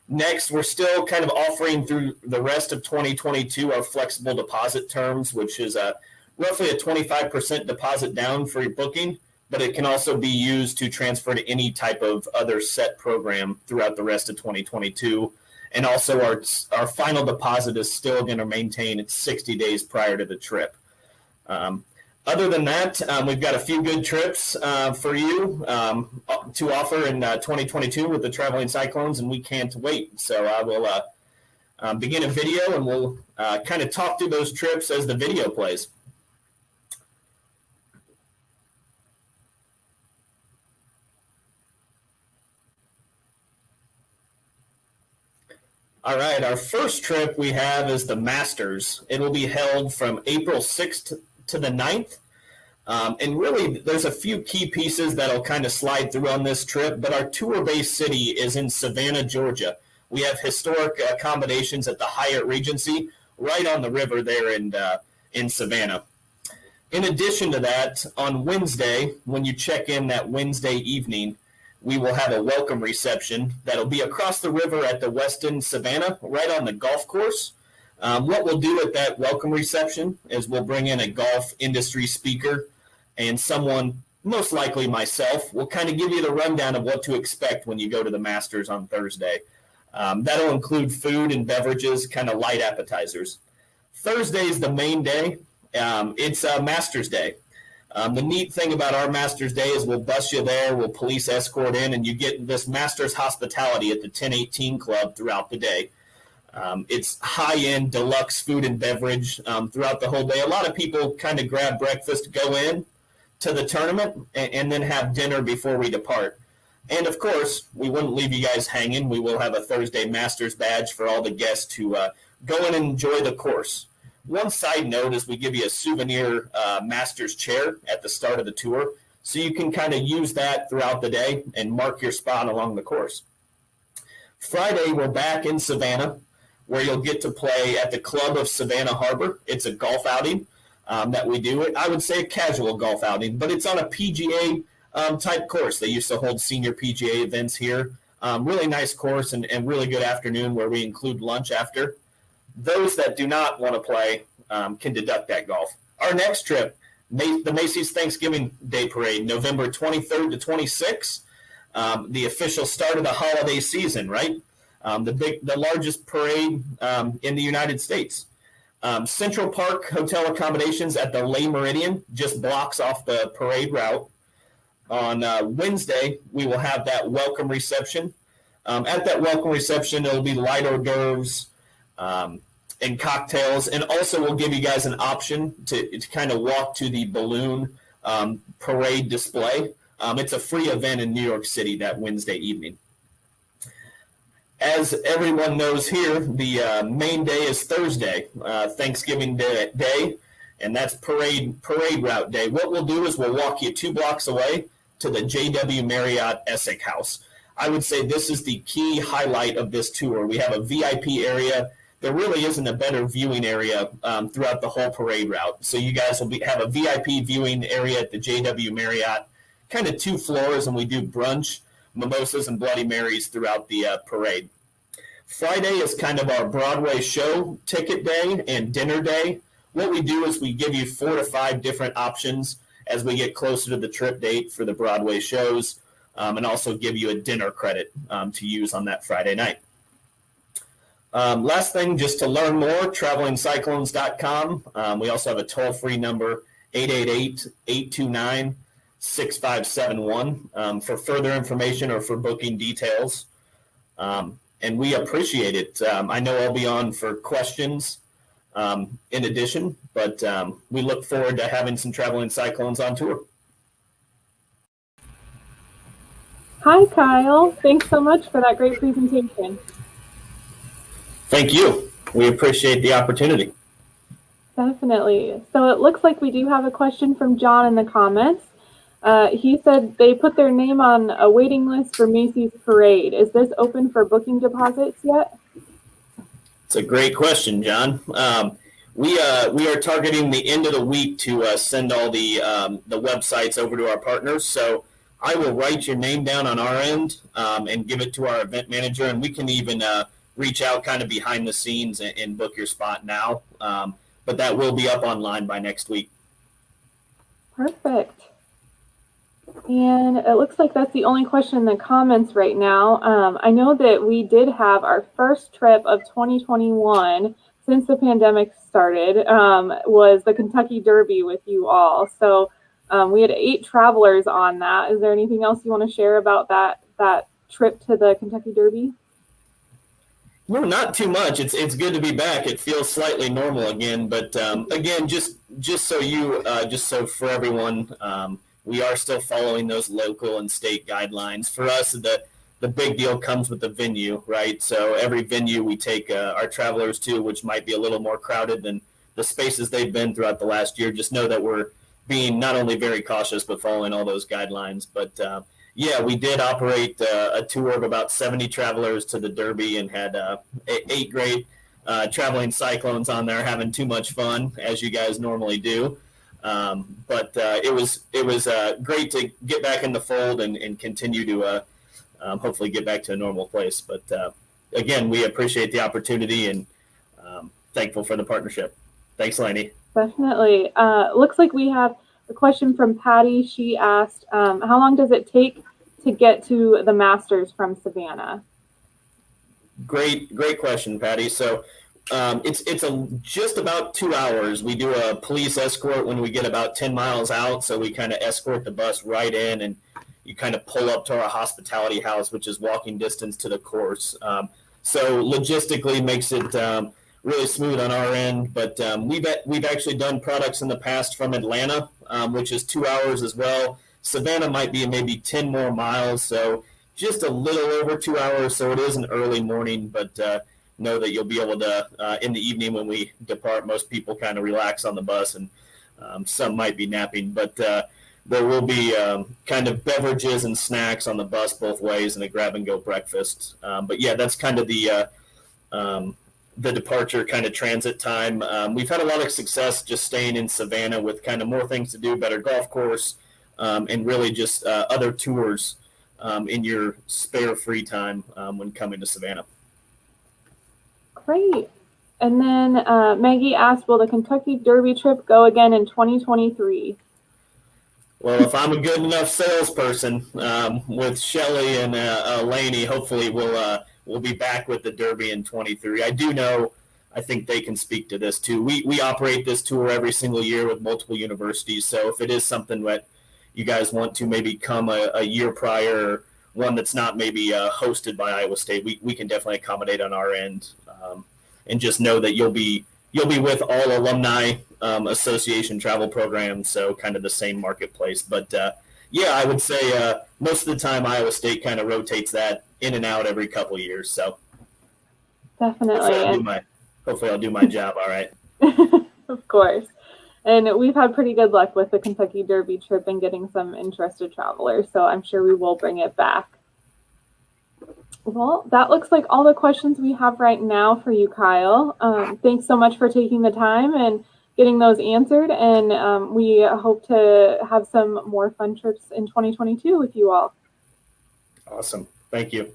Next, we're still kind of offering through the rest of 2022 our flexible deposit terms, which is roughly a 25% deposit down for your booking, but it can also be used to transfer to any type of other set program throughout the rest of 2022. And also our final deposit is still going to maintain its 60 days prior to the trip. Other than that, we've got a few good trips for you to offer in 2022 with the Traveling Cyclones, and we can't wait. So I will begin a video, and we'll kind of talk through those trips as the video plays. All right, our first trip we have is the Masters. It will be held from April 6th to the 9th. And really, there's a few key pieces that'll kind of slide through on this trip, but our tour-based city is in Savannah, Georgia. We have historic accommodations at the Hyatt Regency right on the river there in Savannah. In addition to that, on Wednesday, when you check in that Wednesday evening, we will have a welcome reception that'll be across the river at the Westin Savannah, right on the golf course. What we'll do at that welcome reception is we'll bring in a golf industry speaker and someone, most likely myself, will kind of give you the rundown of what to expect when you go to the Masters on Thursday. That'll include food and beverages, kind of light appetizers. Thursday is the main day. It's Masters Day. The neat thing about our Masters Day is we'll bus you there, we'll police escort in, and you get this Masters hospitality at the 1018 Club throughout the day. It's high-end deluxe food and beverage throughout the whole day. A lot of people kind of grab breakfast, go in to the tournament, and then have dinner before we depart. And, of course, we wouldn't leave you guys hanging. We will have a Thursday Masters badge for all the guests to go in and enjoy the course. One side note is we give you a souvenir Masters chair at the start of the tour, so you can kind of use that throughout the day and mark your spot along the course. Friday, we're back in Savannah. where you'll get to play at the Club of Savannah Harbor. It's a golf outing that we do. I would say a casual golf outing, but it's on a PGA type course. They used to hold senior PGA events here. Really nice course and really good afternoon where we include lunch after. Those that do not want to play can deduct that golf. Our next trip, the Macy's Thanksgiving Day Parade, November 23rd to 26th, the official start of the holiday season, right? The largest parade in the United States. Central Park Hotel accommodations at the Le Meridian just blocks off the parade route. On Wednesday, we will have that welcome reception. At that welcome reception, there will be light hors d'oeuvres and cocktails, and also we'll give you guys an option to kind of walk to the balloon parade display. It's a free event in New York City that Wednesday evening. As everyone knows here, the main day is Thursday, Thanksgiving Day, and that's parade route day. What we'll do is we'll walk you 2 blocks away to the JW Marriott Essex House. I would say this is the key highlight of this tour. We have a VIP area. There really isn't a better viewing area throughout the whole parade route. So you guys will have a VIP viewing area at the JW Marriott, kind of 2 floors, and we do brunch, mimosas, and Bloody Marys throughout the parade. Friday is kind of our Broadway show ticket day and dinner day. What we do is we give you 4 to 5 different options as we get closer to the trip date for the Broadway shows, and also give you a dinner credit to use on that Friday night. Last thing, just to learn more, travelingcyclones.com. We also have a toll-free number, 888-829-6571 for further information or for booking details. And we appreciate it. I know I'll be on for questions in addition, but we look forward to having some Traveling Cyclones on tour. Hi, Kyle. Thanks so much for that great presentation. Thank you. We appreciate the opportunity. Definitely. So it looks like we do have a question from John in the comments. He said they put their name on a waiting list for Macy's Parade. Is this open for booking deposits yet? It's a great question, John. We are targeting the end of the week to send all the websites over to our partners. So I will write your name down on our end and give it to our event manager, and we can even reach out kind of behind the scenes and book your spot now. But that will be up online by next week. Perfect. And it looks like that's the only question in the comments right now. I know that we did have our first trip of 2021 since the pandemic started, was the Kentucky Derby with you all. So we had 8 travelers on that. Is there anything else you want to share about that trip to the Kentucky Derby? No, not too much. It's good to be back. It feels slightly normal again, but again, just so for everyone, we are still following those local and state guidelines. For us, the big deal comes with the venue, right? So every venue we take our travelers to, which might be a little more crowded than the spaces they've been throughout the last year, just know that we're being not only very cautious, but following all those guidelines. But yeah, we did operate a tour of about 70 travelers to the Derby and had 8 great Traveling Cyclones on there having too much fun, as you guys normally do. But it was great to get back in the fold and continue to hopefully get back to a normal place. But again, we appreciate the opportunity and thankful for the partnership. Thanks, Lainey. Definitely. Looks like we have a question from Patty. She asked, how long does it take to get to the Masters from Savannah? Great question, Patty. So it's just about 2 hours. We do a police escort when we get about 10 miles out. So we kind of escort the bus right in, and you kind of pull up to our hospitality house, which is walking distance to the course. So logistically makes it really smooth on our end. But we've actually done products in the past from Atlanta, which is 2 hours as well. Savannah might be maybe 10 more miles, so just a little over 2 hours. So it is an early morning, but know that you'll be able to, in the evening when we depart, most people kind of relax on the bus, and some might be napping, but there will be kind of beverages and snacks on the bus both ways and a grab-and-go breakfast. But yeah, that's kind of the the departure kind of transit time. We've had a lot of success just staying in Savannah with kind of more things to do, better golf course, and really just other tours in your spare free time when coming to Savannah. Great. And then Maggie asked, will the Kentucky Derby trip go again in 2023? Well, if I'm a good enough salesperson with Shelly and Laney, hopefully we'll be back with the Derby in 23. I do know, I think they can speak to this too. We operate this tour every single year with multiple universities. So if it is something that you guys want to maybe come a year prior, or one that's not maybe hosted by Iowa State, we can definitely accommodate on our end. And just know that you'll be with all alumni association travel programs, so kind of the same marketplace. But yeah, I would say most of the time Iowa State kind of rotates that in and out every couple of years. So Definitely. Hopefully I'll do my job all right. Of course. And we've had pretty good luck with the Kentucky Derby trip and getting some interested travelers, so I'm sure we will bring it back. Well, that looks like all the questions we have right now for you, Kyle. Thanks so much for taking the time and getting those answered. And we hope to have some more fun trips in 2022 with you all. Awesome. Thank you.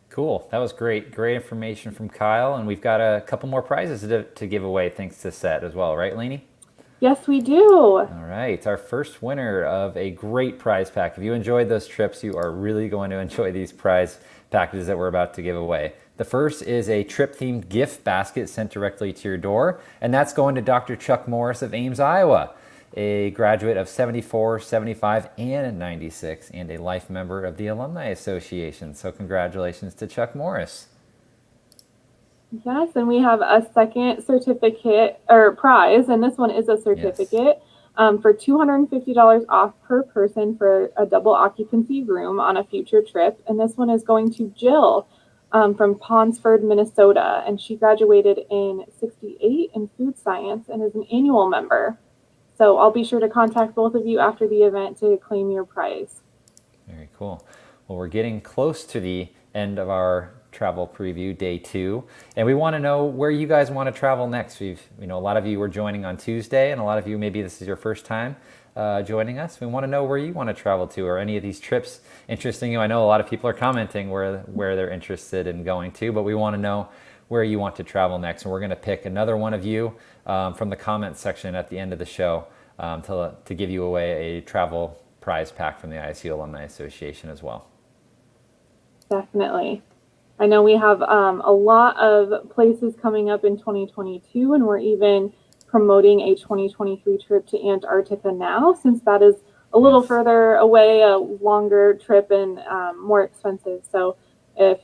Cool. That was great. Great information from Kyle. And we've got a couple more prizes to give away thanks to Set as well. Right, Lainey? Yes, we do. All right. Our first winner of a great prize pack. If you enjoyed those trips, you are really going to enjoy these prize packages that we're about to give away. The first is a trip-themed gift basket sent directly to your door, and that's going to Dr. Chuck Morris of Ames, Iowa, a graduate of 74, 75, and 96, and a life member of the Alumni Association. So congratulations to Chuck Morris. Yes, and we have a second certificate or prize, and this one is a certificate for $250 off per person for a double occupancy room on a future trip. And this one is going to Jill from Ponsford, Minnesota, and she graduated in '68 in food science and is an annual member. So I'll be sure to contact both of you after the event to claim your prize. Very cool. Well, we're getting close to the end of our travel preview, day 2, and we want to know where you guys want to travel next. A lot of you were joining on Tuesday, and a lot of you, maybe this is your first time joining us. We want to know where you want to travel to, or any of these trips interesting you. I know a lot of people are commenting where they're interested in going to, but we want to know where you want to travel next, and we're going to pick another one of you from the comments section at the end of the show to give you away a travel prize pack from the ISU Alumni Association as well. Definitely. I know we have a lot of places coming up in 2022, and we're even promoting a 2023 trip to Antarctica now, since that is a little further away, a longer trip, and more expensive. So if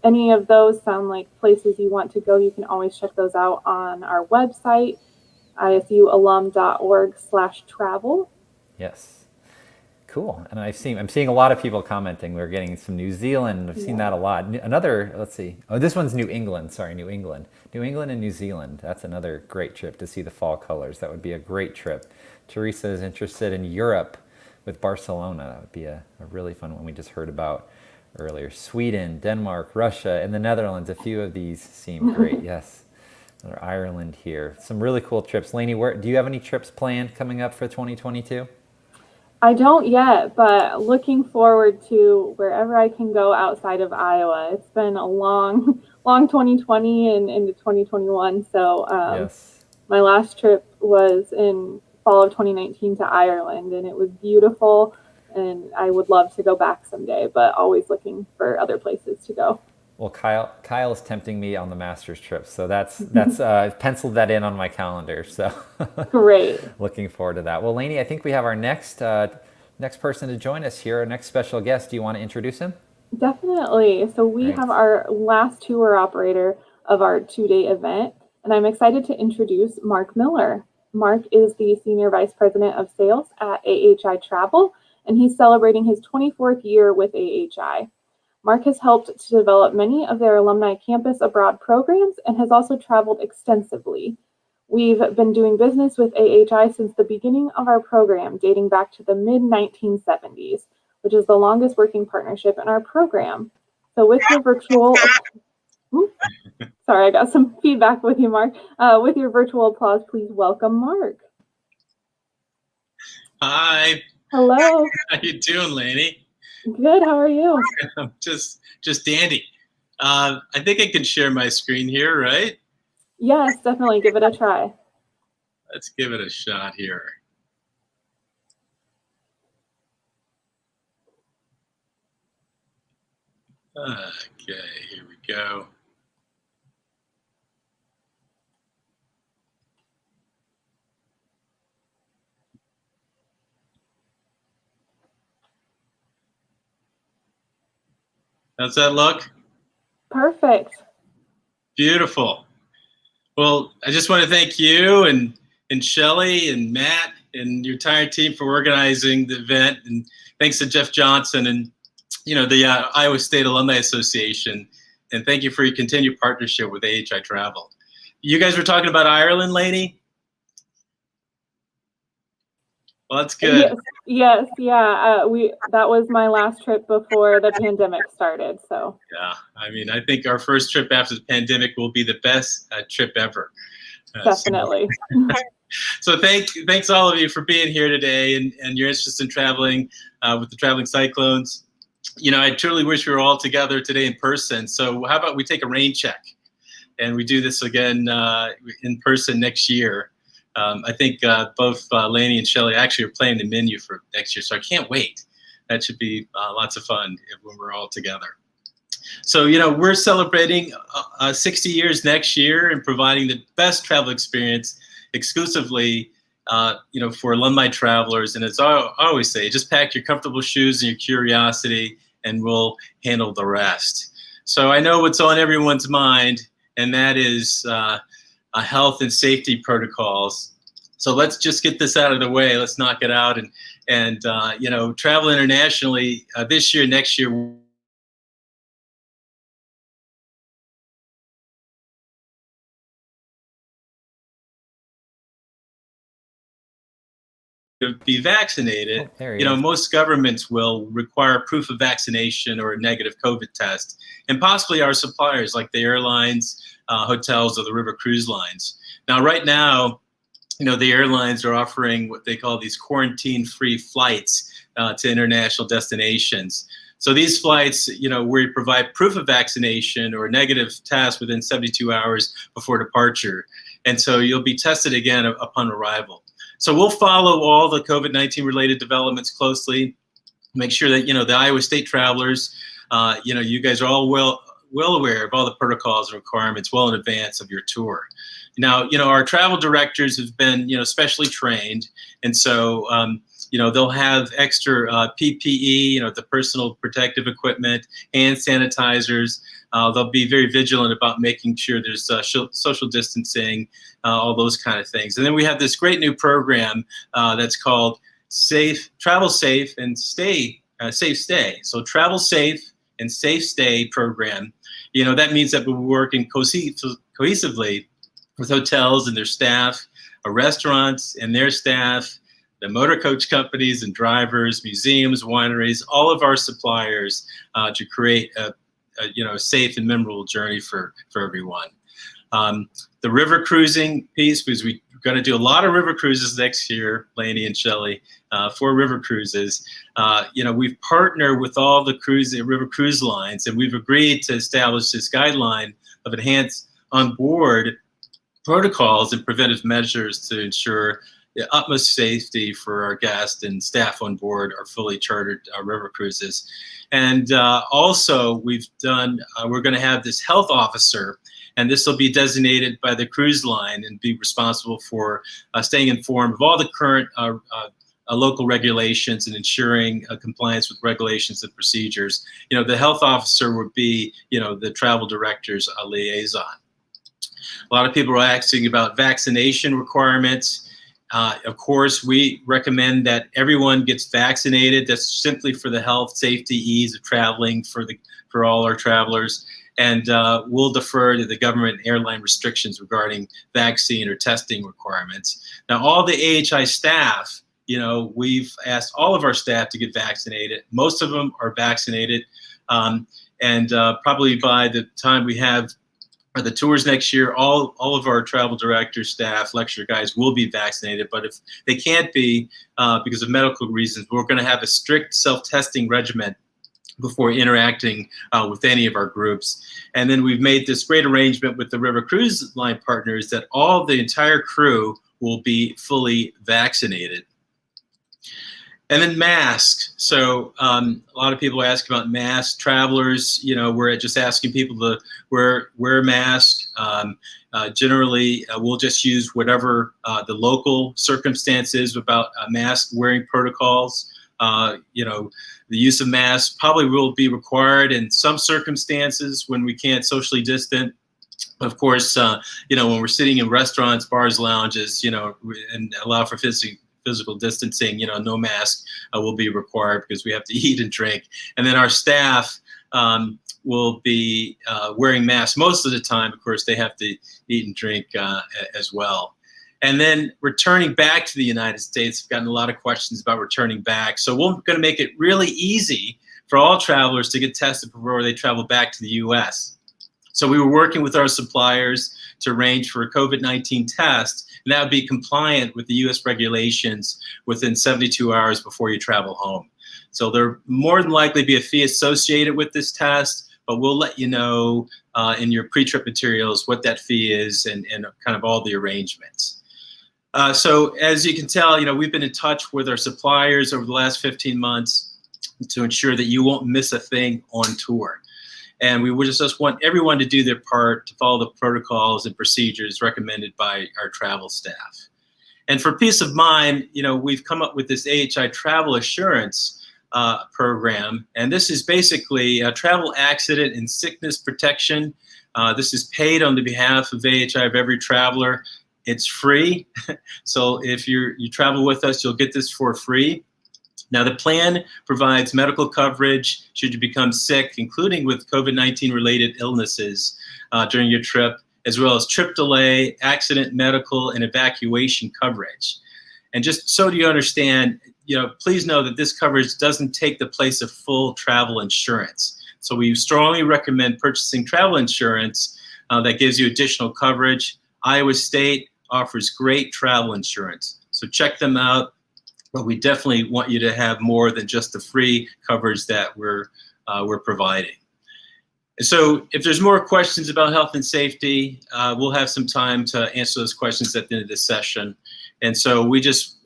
any of those sound like places you want to go, you can always check those out on our website, isualum.org/travel. Yes. Cool. And I'm seeing a lot of people commenting. We're getting some New Zealand. I've seen that a lot. Another, let's see. Oh, this one's New England. Sorry, New England. New England and New Zealand. That's another great trip to see the fall colors. That would be a great trip. Teresa is interested in Europe with Barcelona. That would be a really fun one we just heard about earlier. Sweden, Denmark, Russia, and the Netherlands. A few of these seem great. Yes. Another Ireland here. Some really cool trips. Lainey, do you have any trips planned coming up for 2022? I don't yet, but looking forward to wherever I can go outside of Iowa. It's been a long 2020 and into 2021. So my last trip was in fall of 2019 to Ireland, and it was beautiful, and I would love to go back someday, but always looking for other places to go. Well, Kyle is tempting me on the Masters trip, so that's I've penciled that in on my calendar. So great, looking forward to that. Well, Lainey, I think we have our next person to join us here. Our next special guest. Do you want to introduce him? Definitely. So we have our last tour operator of our 2-day event, and I'm excited to introduce Mark Miller. Mark is the Senior Vice President of Sales at AHI Travel, and he's celebrating his 24th year with AHI. Mark has helped to develop many of their alumni campus abroad programs and has also traveled extensively. We've been doing business with AHI since the beginning of our program, dating back to the mid-1970s, which is the longest working partnership in our program. So with your virtual Sorry, I got some feedback with you, Mark. With your virtual applause, please welcome Mark. Hi. Hello. How you doing, Lainey? Good. How are you? I'm just dandy. I think I can share my screen here, right? Yes, definitely. Give it a try. Let's give it a shot here. Okay, here we go. How's that look? Perfect. Beautiful. Well, I just want to thank you and Shelly and Matt and your entire team for organizing the event, and thanks to Jeff Johnson and the Iowa State Alumni Association, and thank you for your continued partnership with AHI Travel. You guys were talking about Ireland, Lainey? Well, that's good. Yes, yeah. That was my last trip before the pandemic started. So yeah, I mean, I think our first trip after the pandemic will be the best trip ever. Definitely. So thanks all of you for being here today and your interest in traveling with the Traveling Cyclones. I truly wish we were all together today in person. So how about we take a rain check and we do this again in person next year. I think both Lainey and Shelly actually are planning the menu for next year, so I can't wait. That should be lots of fun when we're all together. So, we're celebrating 60 years next year and providing the best travel experience exclusively, for alumni travelers. And as I always say, just pack your comfortable shoes and your curiosity, and we'll handle the rest. So I know what's on everyone's mind, and that is health and safety protocols. So let's just get this out of the way. Let's knock it out and travel internationally this year, next year. To be vaccinated, most governments will require proof of vaccination or a negative COVID test, and possibly our suppliers like the airlines, hotels, or the river cruise lines. Now, right now, the airlines are offering what they call these quarantine-free flights to international destinations. So these flights, where you provide proof of vaccination or a negative test within 72 hours before departure. And so you'll be tested again upon arrival. So we'll follow all the COVID-19 related developments closely, make sure that, the Iowa State travelers, you guys are all well aware of all the protocols and requirements well in advance of your tour. Now, our travel directors have been, specially trained. And so, they'll have extra PPE, the personal protective equipment, hand sanitizers. They'll be very vigilant about making sure there's social distancing, all those kind of things. And then we have this great new program that's called Travel Safe and Stay, Safe Stay. So Travel Safe and Safe Stay program. That means that we're working cohesively with hotels and their staff, restaurants and their staff, the motor coach companies and drivers, museums, wineries, all of our suppliers to create a safe and memorable journey for everyone. The river cruising piece, because we're going to do a lot of river cruises next year, Lainey and Shelly, 4 river cruises. We've partnered with all the river cruise lines, and we've agreed to establish this guideline of enhanced onboard protocols and preventive measures to ensure the utmost safety for our guests and staff on board our fully chartered river cruises. And also we're going to have this health officer, and this will be designated by the cruise line and be responsible for staying informed of all the current local regulations and ensuring compliance with regulations and procedures. The health officer would be, the travel director's liaison. A lot of people are asking about vaccination requirements. Of course, we recommend that everyone gets vaccinated. That's simply for the health, safety, ease of traveling for all our travelers. And we'll defer to the government and airline restrictions regarding vaccine or testing requirements. Now, all the AHI staff, we've asked all of our staff to get vaccinated. Most of them are vaccinated. And probably by the time we have the tours next year, all of our travel directors, staff, lecturer guys will be vaccinated. But if they can't be because of medical reasons, we're going to have a strict self-testing regimen before interacting with any of our groups. And then we've made this great arrangement with the river cruise line partners that the entire crew will be fully vaccinated. And then masks. So a lot of people ask about masks. Travelers, we're just asking people to wear masks. Generally, we'll just use whatever the local circumstances about mask wearing protocols. The use of masks probably will be required in some circumstances when we can't socially distant. Of course, when we're sitting in restaurants, bars, lounges, and allow for physical distancing, no mask will be required because we have to eat and drink. And then our staff will be wearing masks most of the time. Of course, they have to eat and drink as well. And then returning back to the United States, I've gotten a lot of questions about returning back. So we're going to make it really easy for all travelers to get tested before they travel back to the US. So we were working with our suppliers to arrange for a COVID-19 test, and that would be compliant with the US regulations within 72 hours before you travel home. So there more than likely be a fee associated with this test, but we'll let you know in your pre-trip materials what that fee is and kind of all the arrangements. So as you can tell, we've been in touch with our suppliers over the last 15 months to ensure that you won't miss a thing on tour. And we would just want everyone to do their part to follow the protocols and procedures recommended by our travel staff. And for peace of mind, we've come up with this AHI travel assurance program. And this is basically a travel accident and sickness protection. This is paid on the behalf of AHI of every traveler. It's free. So if you travel with us, you'll get this for free. Now, the plan provides medical coverage should you become sick, including with COVID-19 related illnesses during your trip, as well as trip delay, accident, medical, and evacuation coverage. And just so you understand, please know that this coverage doesn't take the place of full travel insurance. So we strongly recommend purchasing travel insurance that gives you additional coverage. Iowa State offers great travel insurance, so check them out. But we definitely want you to have more than just the free coverage that we're providing. So if there's more questions about health and safety, we'll have some time to answer those questions at the end of this session. And so I just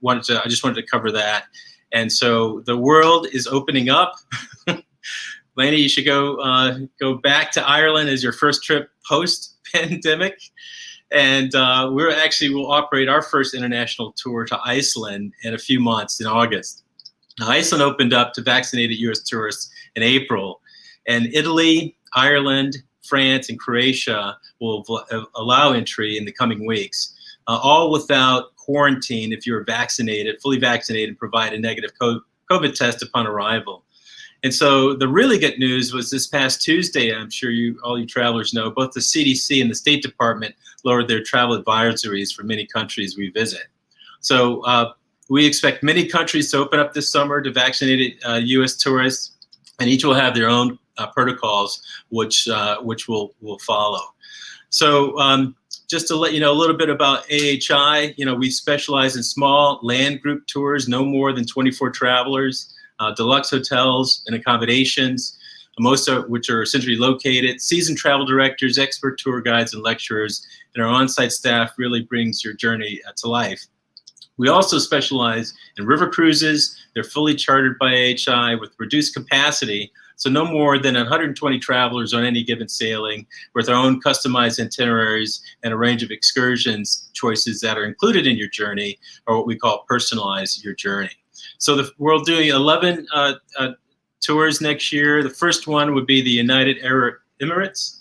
wanted to cover that. And so the world is opening up. Laney, you should go back to Ireland as your first trip post-pandemic. And we'll operate our first international tour to Iceland in a few months in August. Now, Iceland opened up to vaccinated US tourists in April, and Italy, Ireland, France, and Croatia will allow entry in the coming weeks, all without quarantine if you're vaccinated, fully vaccinated, and provide a negative COVID test upon arrival. And so the really good news was this past Tuesday, I'm sure all you travelers know, both the CDC and the State Department lowered their travel advisories for many countries we visit. So we expect many countries to open up this summer to vaccinated US tourists, and each will have their own protocols, which will follow. So just to let you know a little bit about AHI, we specialize in small land group tours, no more than 24 travelers. Deluxe hotels and accommodations, most of which are centrally located, seasoned travel directors, expert tour guides, and lecturers, and our on-site staff really brings your journey to life. We also specialize in river cruises. They're fully chartered by AHI with reduced capacity, so no more than 120 travelers on any given sailing, with our own customized itineraries and a range of excursions choices that are included in your journey, or what we call personalize your journey. So we're doing 11 tours next year. The first one would be the United Arab Emirates.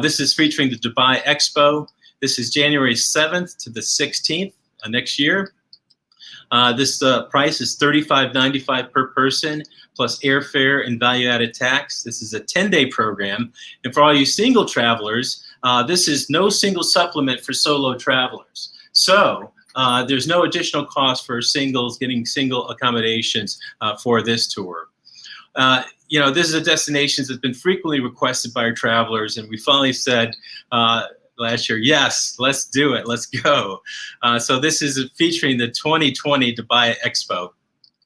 This is featuring the Dubai Expo. This is January 7th to the 16th next year. This price is $35.95 per person, plus airfare and value-added tax. This is a 10-day program. And for all you single travelers, this is no single supplement for solo travelers. So there's no additional cost for singles getting single accommodations for this tour. this is a destination that's been frequently requested by our travelers, and we finally said last year, yes, let's do it, let's go. So this is featuring the 2020 Dubai Expo.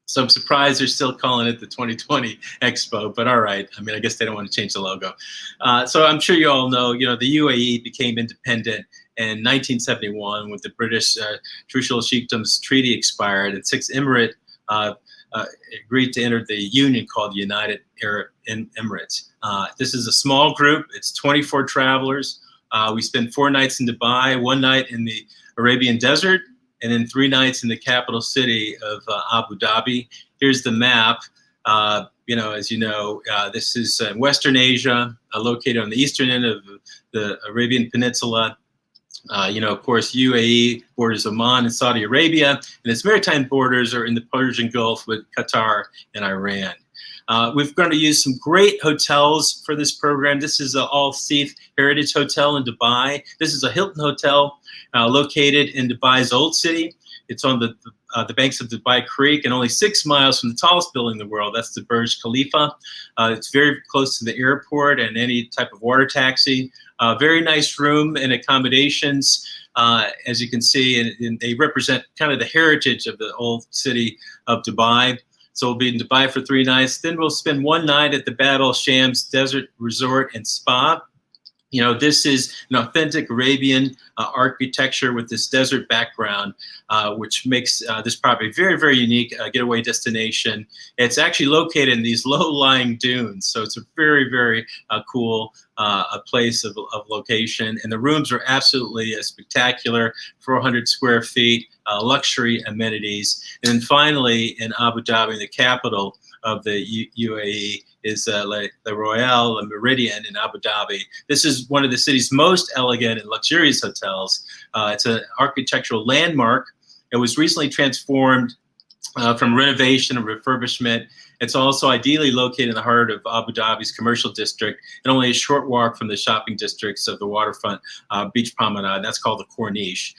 So I'm surprised they're still calling it the 2020 Expo, but all right. I mean, I guess they don't want to change the logo. So I'm sure you all know, the UAE became independent in 1971 when the British Trucial Chiefdoms Treaty expired, and 6 Emirate agreed to enter the union called the United Arab Emirates. This is a small group. It's 24 travelers. We spent 4 nights in Dubai, 1 night in the Arabian Desert, and then 3 nights in the capital city of Abu Dhabi. Here's the map. As you know, this is Western Asia, located on the eastern end of the Arabian Peninsula. Of course, UAE borders Oman and Saudi Arabia, and its maritime borders are in the Persian Gulf with Qatar and Iran. We're going to use some great hotels for this program. This is an Al-Seif Heritage Hotel in Dubai. This is a Hilton Hotel located in Dubai's Old City. It's on the banks of Dubai Creek and only 6 miles from the tallest building in the world. That's the Burj Khalifa. It's very close to the airport and any type of water taxi. Very nice room and accommodations, as you can see, and they represent kind of the heritage of the old city of Dubai. So we'll be in Dubai for 3 nights. Then we'll spend 1 night at the Bab al Shams Desert Resort and Spa. This is an authentic Arabian architecture with this desert background, which makes this property very, very unique getaway destination. It's actually located in these low-lying dunes, so it's a very, very cool a place of location. And the rooms are absolutely spectacular, 400 square feet, luxury amenities. And then finally, in Abu Dhabi, the capital of the UAE, is the Royal Meridian in Abu Dhabi. This is one of the city's most elegant and luxurious hotels. It's an architectural landmark. It was recently transformed from renovation and refurbishment. It's also ideally located in the heart of Abu Dhabi's commercial district and only a short walk from the shopping districts of the waterfront beach promenade. That's called the Corniche.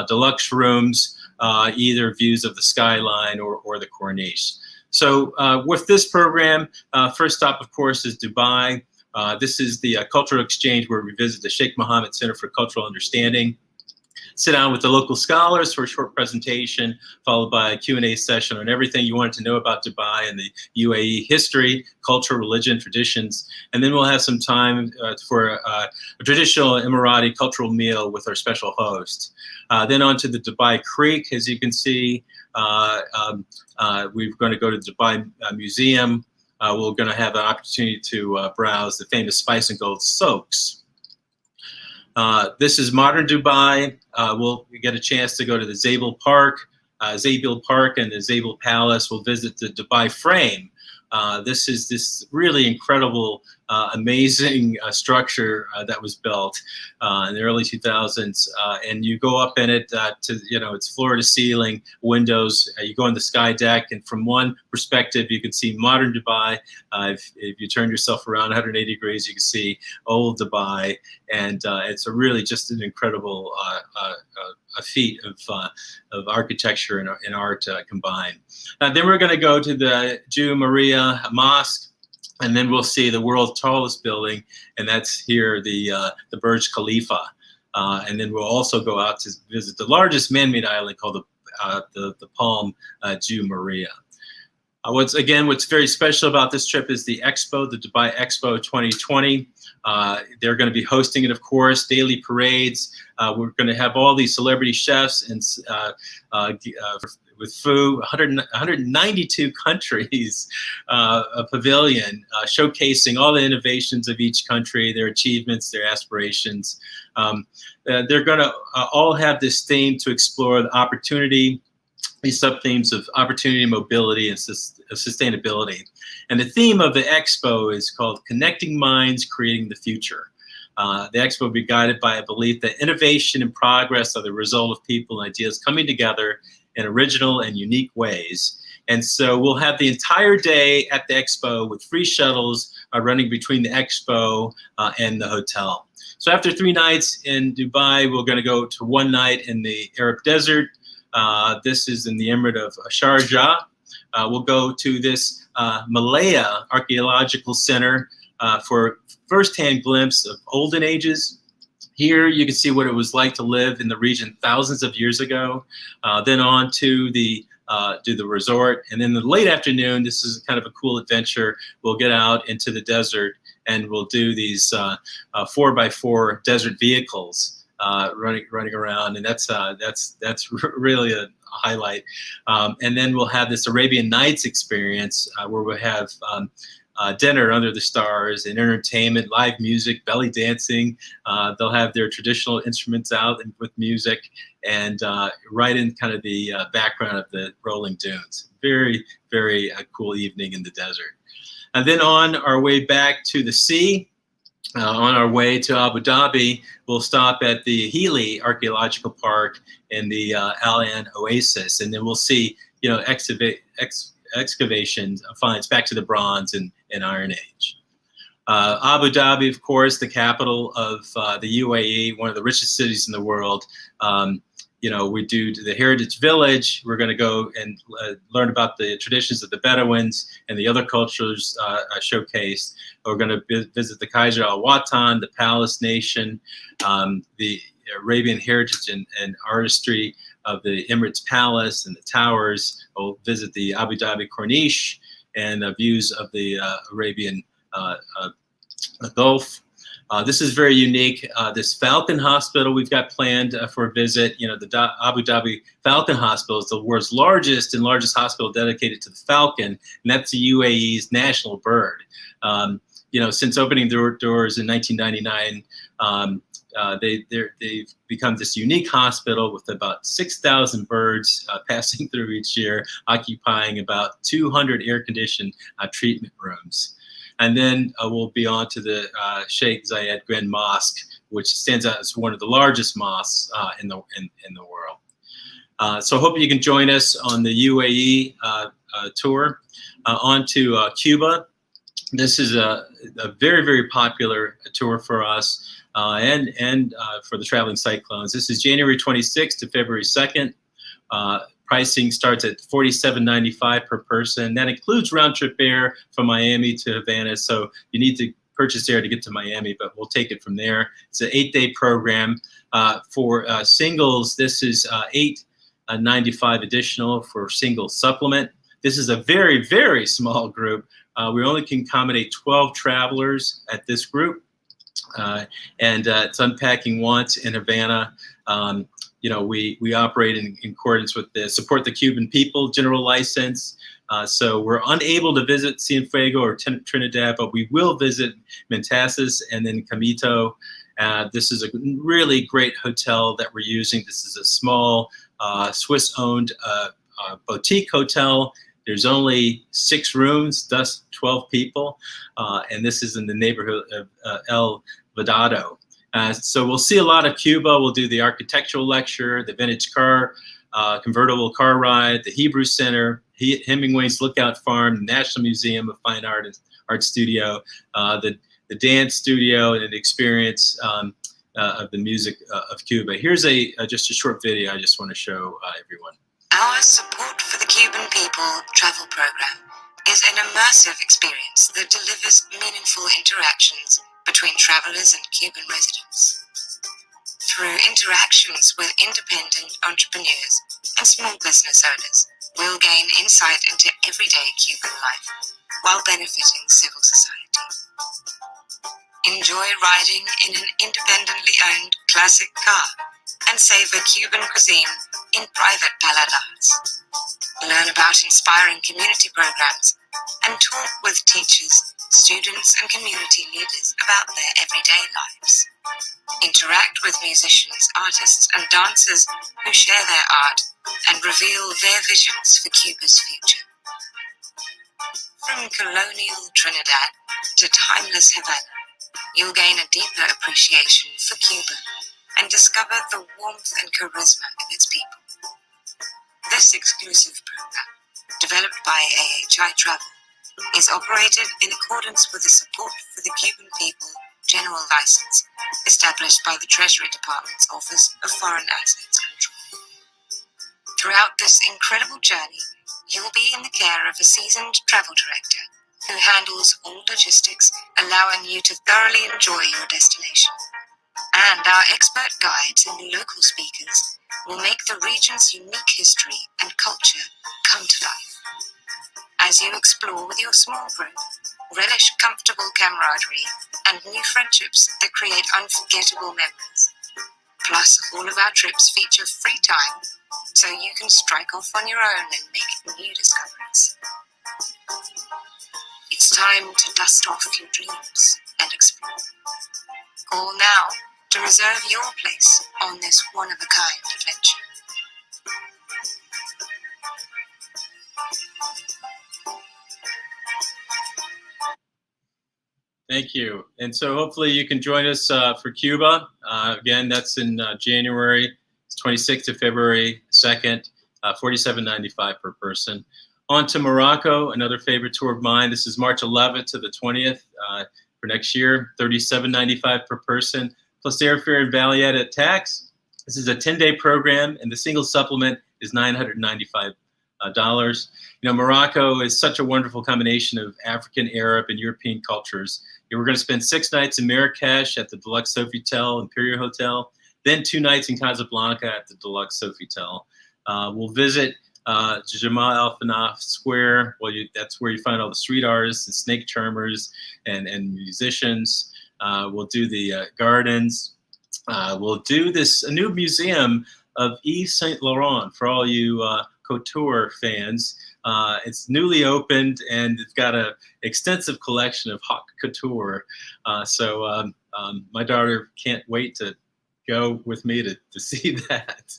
Deluxe rooms, either views of the skyline or the Corniche. So with this program, first stop, of course, is Dubai. This is the cultural exchange where we visit the Sheikh Mohammed Center for Cultural Understanding. Sit down with the local scholars for a short presentation, followed by a Q&A session on everything you wanted to know about Dubai and the UAE history, culture, religion, traditions. And then we'll have some time for a traditional Emirati cultural meal with our special host. Then on to the Dubai Creek, as you can see. We're going to go to the Dubai Museum. We're going to have an opportunity to browse the famous Spice and Gold soaks. This is modern Dubai. We'll get a chance to go to the Zabel Park and the Zabel Palace. We'll visit the Dubai Frame. This is this really incredible, amazing structure that was built in the early 2000s. And you go up in it to, it's floor to ceiling windows. You go on the sky deck, and from one perspective, you can see modern Dubai. If you turn yourself around 180 degrees, you can see old Dubai. And it's really just an incredible a feat of architecture and art combined. Then we're going to go to the Jew Maria Mosque, and then we'll see the world's tallest building, and that's here, the Burj Khalifa. And then we'll also go out to visit the largest man-made island called the Palm Jew Maria. What's very special about this trip is the Expo, the Dubai Expo 2020. They're going to be hosting it, of course, daily parades. We're going to have all these celebrity chefs and with food, 192 countries, a pavilion showcasing all the innovations of each country, their achievements, their aspirations. They're going to all have this theme to explore the opportunity, these sub-themes of opportunity, mobility, and sustainability. And the theme of the Expo is called Connecting Minds, Creating the Future. The Expo will be guided by a belief that innovation and progress are the result of people and ideas coming together in original and unique ways. And so we'll have the entire day at the Expo with free shuttles running between the Expo and the hotel. So after 3 nights in Dubai, we're going to go to 1 night in the Arab Desert. This is in the Emirate of Sharjah. we'll go to this Malaya Archaeological Center for firsthand glimpse of olden ages. Here you can see what it was like to live in the region thousands of years ago. Then on to the resort, and then the late afternoon, this is kind of a cool adventure. We'll get out into the desert and we'll do these 4x4 desert vehicles running around, and that's really a highlight. And then we'll have this Arabian Nights experience where we'll have dinner under the stars and entertainment, live music, belly dancing. They'll have their traditional instruments out and with music, and right in kind of the background of the rolling dunes. Very, very cool evening in the desert. And then on our way back to the sea, on our way to Abu Dhabi, we'll stop at the Healy Archaeological Park in the Al Ain Oasis, and then we'll see, excavation finds back to the Bronze and Iron Age. Abu Dhabi, of course, the capital of the UAE, one of the richest cities in the world. We do the Heritage Village. We're going to go and learn about the traditions of the Bedouins and the other cultures showcased. We're going to visit the Kaiser Al Watan, the Palace Nation, the Arabian heritage and artistry of the Emirates Palace and the towers. We'll visit the Abu Dhabi Corniche and views of the Arabian Gulf. This is very unique. This Falcon Hospital we've got planned for a visit. The Abu Dhabi Falcon Hospital is the world's largest hospital dedicated to the falcon, and that's the UAE's national bird. Since opening their doors in 1999, they've become this unique hospital with about 6,000 birds passing through each year, occupying about 200 air-conditioned treatment rooms. And then we'll be on to the Sheikh Zayed Grand Mosque, which stands out as one of the largest mosques in the world. So I hope you can join us on the UAE tour. On to Cuba. This is a very, very popular tour for us and for the Traveling Cyclones. This is January 26th to February 2nd. Pricing starts at $47.95 per person. That includes round-trip air from Miami to Havana, so you need to purchase air to get to Miami, but we'll take it from there. It's an 8-day program. For singles, this is $8.95 additional for single supplement. This is a very, very small group. We only can accommodate 12 travelers at this group, and it's unpacking once in Havana. We operate in accordance with the Support the Cuban People general license. So we're unable to visit Cienfuegos or Trinidad, but we will visit Mentasas and then Camito. This is a really great hotel that we're using. This is a small Swiss-owned boutique hotel. There's only 6 rooms, thus 12 people, and this is in the neighborhood of El Vedado. So we'll see a lot of Cuba. We'll do the architectural lecture, the vintage car, convertible car ride, the Hebrew Center, Hemingway's Lookout Farm, the National Museum of Fine Art Studio, the dance studio, and the experience of the music of Cuba. Here's just a short video I just want to show everyone. Our Support for the Cuban People travel program is an immersive experience that delivers meaningful interactions between travelers and Cuban residents. Through interactions with independent entrepreneurs and small business owners, we'll gain insight into everyday Cuban life while benefiting civil society. Enjoy riding in an independently owned classic car and savor Cuban cuisine in private paladas. Learn about inspiring community programs and talk with teachers, students, and community leaders about their everyday lives. Interact with musicians, artists, and dancers who share their art and reveal their visions for Cuba's future. From colonial Trinidad to timeless Havana, you'll gain a deeper appreciation for Cuba and discover the warmth and charisma of its people. This exclusive program, developed by AHI Travel, is operated in accordance with the Support for the Cuban People general license established by the Treasury Department's Office of Foreign Assets Control. Throughout this incredible journey, You'll be in the care of a seasoned travel director who handles all logistics, allowing you to thoroughly enjoy your destination. And our expert guides and local speakers will make the region's unique history and culture come to life. As you explore with your small group, relish comfortable camaraderie and new friendships that create unforgettable memories. Plus, all of our trips feature free time, so you can strike off on your own and make new discoveries. It's time to dust off your dreams and explore. Call now to reserve your place on this one-of-a-kind adventure. Thank you. And so hopefully you can join us for Cuba. Again, that's in January. It's 26th of February 2nd, $47.95 per person. On to Morocco, another favorite tour of mine. This is March 11th to the 20th for next year, $37.95 per person, plus airfare and value-added tax. This is a 10-day program, and the single supplement is $995. You know, Morocco is such a wonderful combination of African, Arab, and European cultures. We're going to spend 6 nights in Marrakesh at the Deluxe Sofitel Imperial Hotel, then 2 nights in Casablanca at the Deluxe Sofitel. We'll visit Jamal Al Fanaf Square. Well, that's where you find all the street artists and snake charmers and musicians. We'll do the gardens. We'll do a new museum of Yves Saint Laurent for all you couture fans. It's newly opened and it's got an extensive collection of haute couture. So my daughter can't wait to go with me to see that.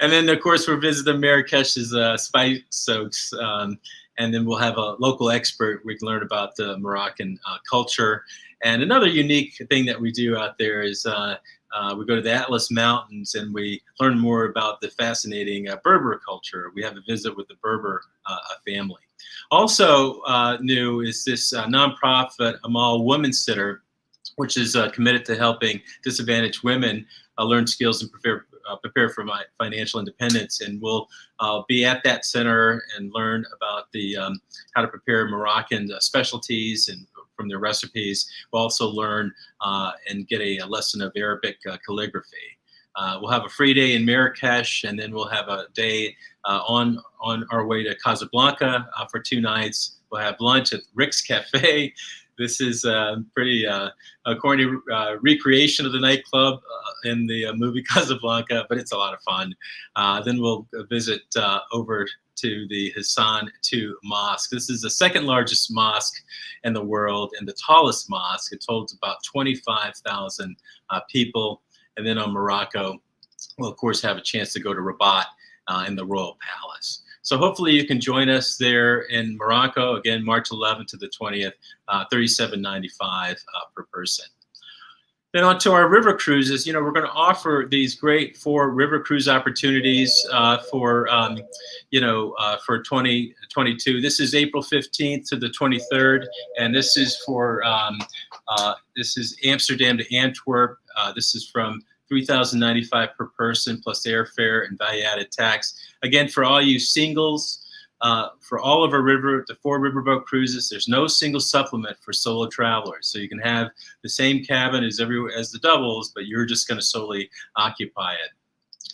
And then, of course, we're visiting Marrakesh's spice soaks. And then we'll have a local expert. We can learn about the Moroccan culture. And another unique thing that we do out there is we go to the Atlas Mountains and we learn more about the fascinating Berber culture. We have a visit with the Berber family. Also new is this nonprofit Amal Women's Center, which is committed to helping disadvantaged women learn skills and prepare for financial independence. And we'll be at that center and learn about the how to prepare Moroccan specialties and from their recipes. We'll also learn and get a lesson of Arabic calligraphy. We'll have a free day in Marrakesh, and then we'll have a day on our way to Casablanca for 2 nights. We'll have lunch at Rick's Cafe. This is pretty corny recreation of the nightclub in the movie Casablanca, but it's a lot of fun. Then we'll visit over to the Hassan II Mosque. This is the 2nd largest mosque in the world and the tallest mosque. It holds about 25,000 people. And then on Morocco, we'll of course have a chance to go to Rabat in the Royal Palace. So hopefully you can join us there in Morocco, again, March 11th to the 20th, $37.95 per person. Then on to our river cruises. You know, we're going to offer these great 4 river cruise opportunities for 2022. This is April 15th to the 23rd, and this is for this is Amsterdam to Antwerp. This is from $3,095 per person plus airfare and value-added tax. Again, for all you singles, for all of our the 4 riverboat cruises, there's no single supplement for solo travelers. So you can have the same cabin as the doubles, but you're just going to solely occupy it.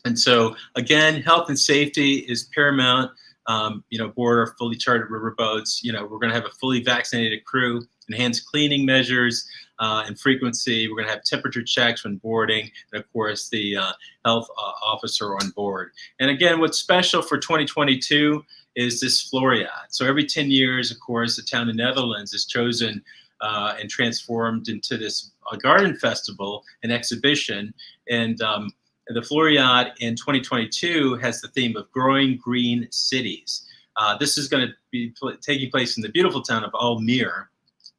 And so again, health and safety is paramount. Aboard our fully chartered riverboats, we're going to have a fully vaccinated crew, enhanced cleaning measures and frequency. We're going to have temperature checks when boarding, and of course the health officer on board. And again, what's special for 2022 is this Floriade. So every 10 years, of course, the town in the Netherlands is chosen and transformed into this garden festival and exhibition. And the Floriade in 2022 has the theme of growing green cities. This is going to be taking place in the beautiful town of Almere.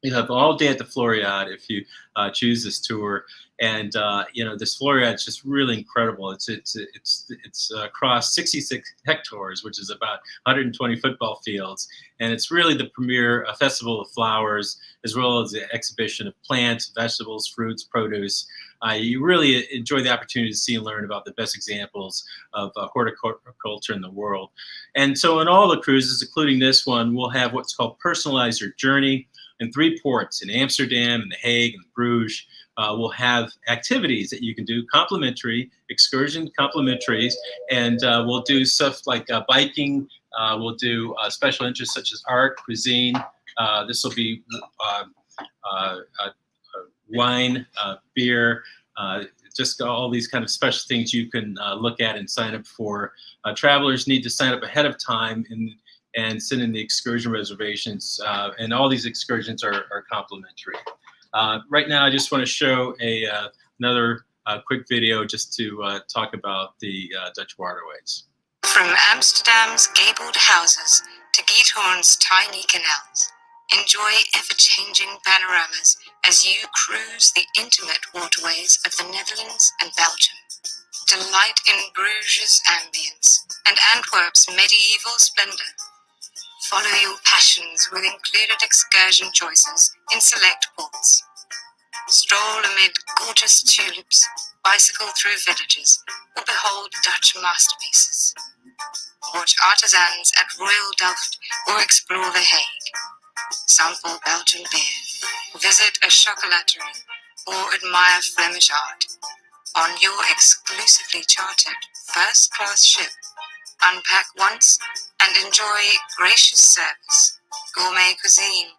You have all day at the Floriade if you choose this tour, and this Floriade is just really incredible. It's across 66 hectares, which is about 120 football fields, and it's really the premier festival of flowers, as well as the exhibition of plants, vegetables, fruits, produce. You really enjoy the opportunity to see and learn about the best examples of horticulture in the world. And so in all the cruises, including this one, we'll have what's called Personalize Your Journey. In 3 ports, in Amsterdam, in The Hague, and Bruges, we'll have activities that you can do, complimentary, excursion complimentaries, and we'll do stuff like biking. We'll do special interests such as art, cuisine. This will be wine, beer, just all these kind of special things you can look at and sign up for. Travelers need to sign up ahead of time and send in the excursion reservations, and all these excursions are complimentary. Right now, I just want to show another quick video just to talk about the Dutch waterways. From Amsterdam's gabled houses to Giethoorn's tiny canals, enjoy ever-changing panoramas as you cruise the intimate waterways of the Netherlands and Belgium. Delight in Bruges' ambience and Antwerp's medieval splendor. Follow your passions with included excursion choices in select ports. Stroll amid gorgeous tulips, bicycle through villages, or behold Dutch masterpieces. Watch artisans at Royal Delft or explore The Hague. Sample Belgian beer, visit a chocolaterie, or admire Flemish art. On your exclusively chartered first-class ship, unpack once and enjoy gracious service, gourmet cuisine,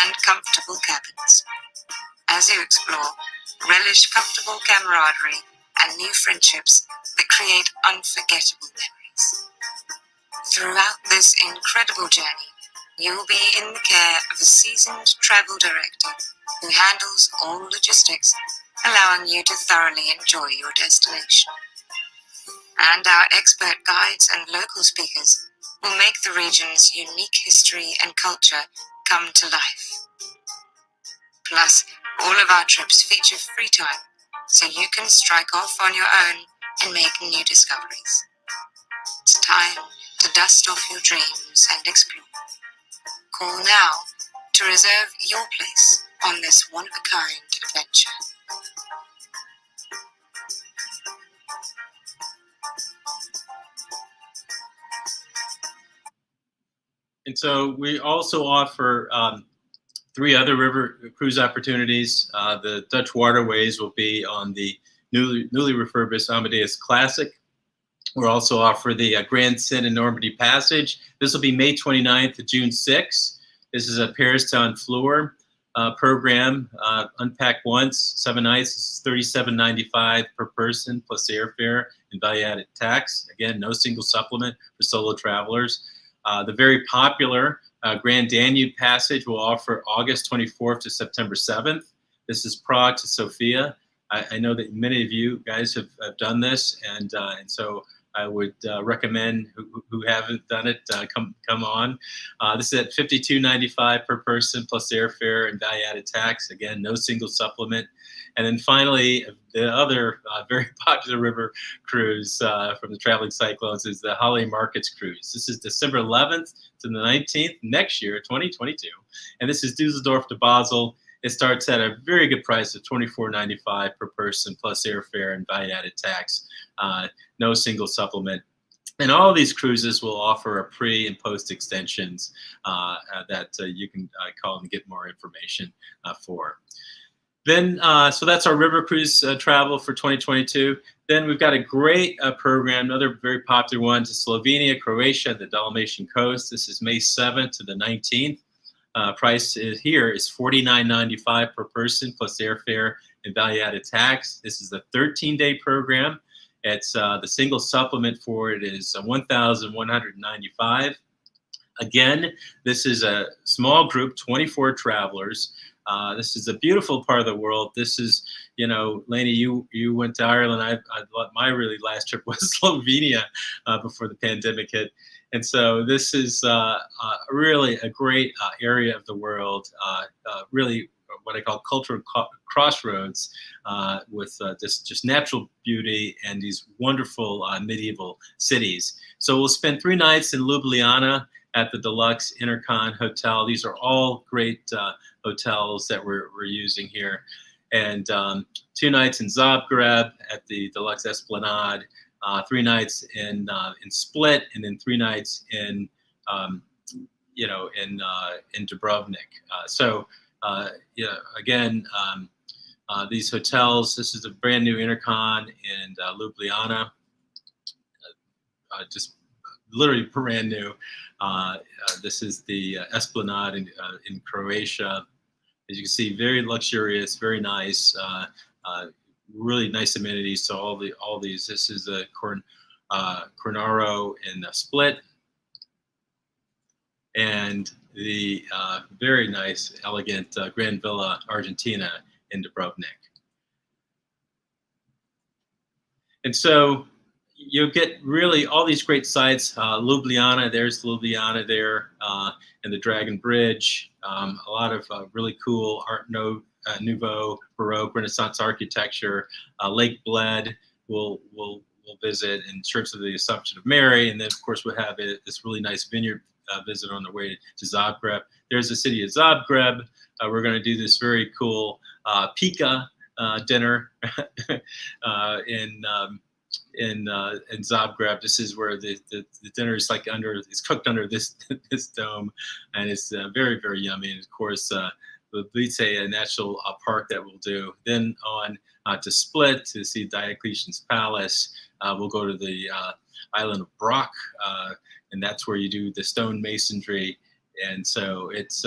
and comfortable cabins. As you explore, relish comfortable camaraderie and new friendships that create unforgettable memories. Throughout this incredible journey, you'll be in the care of a seasoned travel director who handles all logistics, allowing you to thoroughly enjoy your destination. And our expert guides and local speakers will make the region's unique history and culture come to life. Plus, all of our trips feature free time, so you can strike off on your own and make new discoveries. It's time to dust off your dreams and explore. Call now to reserve your place on this one-of-a-kind adventure. And so we also offer 3 other river cruise opportunities. The Dutch waterways will be on the newly refurbished Amadeus Classic. We'll also offer the Grand Seine and Normandy Passage. This will be May 29th to June 6th. This is a Paris to Honfleur program. Unpack once, 7 nights. This is $37.95 per person plus airfare and value-added tax. Again, no single supplement for solo travelers. The very popular Grand Danube Passage will offer August 24th to September 7th. This is Prague to Sofia. I know that many of you guys have done this, and so I would recommend who haven't done it, come on. This is at $52.95 per person plus airfare and value-added tax. Again, no single supplement. And then finally, the other very popular river cruise from the Traveling Cyclones is the Holiday Markets Cruise. This is December 11th to the 19th next year, 2022. And this is Dusseldorf to Basel. It starts at a very good price of $24.95 per person plus airfare and value-added tax. No single supplement. And all of these cruises will offer a pre and post extensions that you can call and get more information for. Then, so that's our river cruise travel for 2022. Then we've got a great program, another very popular one, to Slovenia, Croatia, and the Dalmatian coast. This is May 7th to the 19th. Price here is $49.95 per person plus airfare and value-added tax. This is a 13-day program. It's the single supplement for it is $1,195. Again, this is a small group, 24 travelers. This is a beautiful part of the world. This is, you know, Lainey, you went to Ireland. My really last trip was Slovenia before the pandemic hit. And so this is really a great area of the world, really what I call cultural crossroads with just natural beauty and these wonderful medieval cities. So we'll spend 3 nights in Ljubljana at the Deluxe Intercon Hotel. These are all great hotels that we're using here. And 2 nights in Zagreb at the Deluxe Esplanade, 3 nights in Split, and then 3 nights in in Dubrovnik. Again, these hotels. This is a brand new Intercon in Ljubljana, just literally brand new. This is the Esplanade in Croatia. As you can see, very luxurious, very nice, really nice amenities. So all these. This is a Cornaro in Split, and the very nice, elegant Grand Villa Argentina in Dubrovnik. And so you'll get really all these great sites. Ljubljana, there's Ljubljana there, and the Dragon Bridge. A lot of really cool Art Nouveau, Baroque, Renaissance architecture. Lake Bled we'll visit, in Church of the Assumption of Mary, and then of course we'll have this really nice vineyard visit on the way to Zagreb. There's the city of Zagreb. We're going to do this very cool pika dinner in Zagreb. This is where the dinner is it's cooked under this dome, and it's very, very yummy. And of course, the Blice National Park that we'll do. Then on to Split to see Diocletian's Palace. We'll go to the island of Brock, and that's where you do the stone masonry. And so it's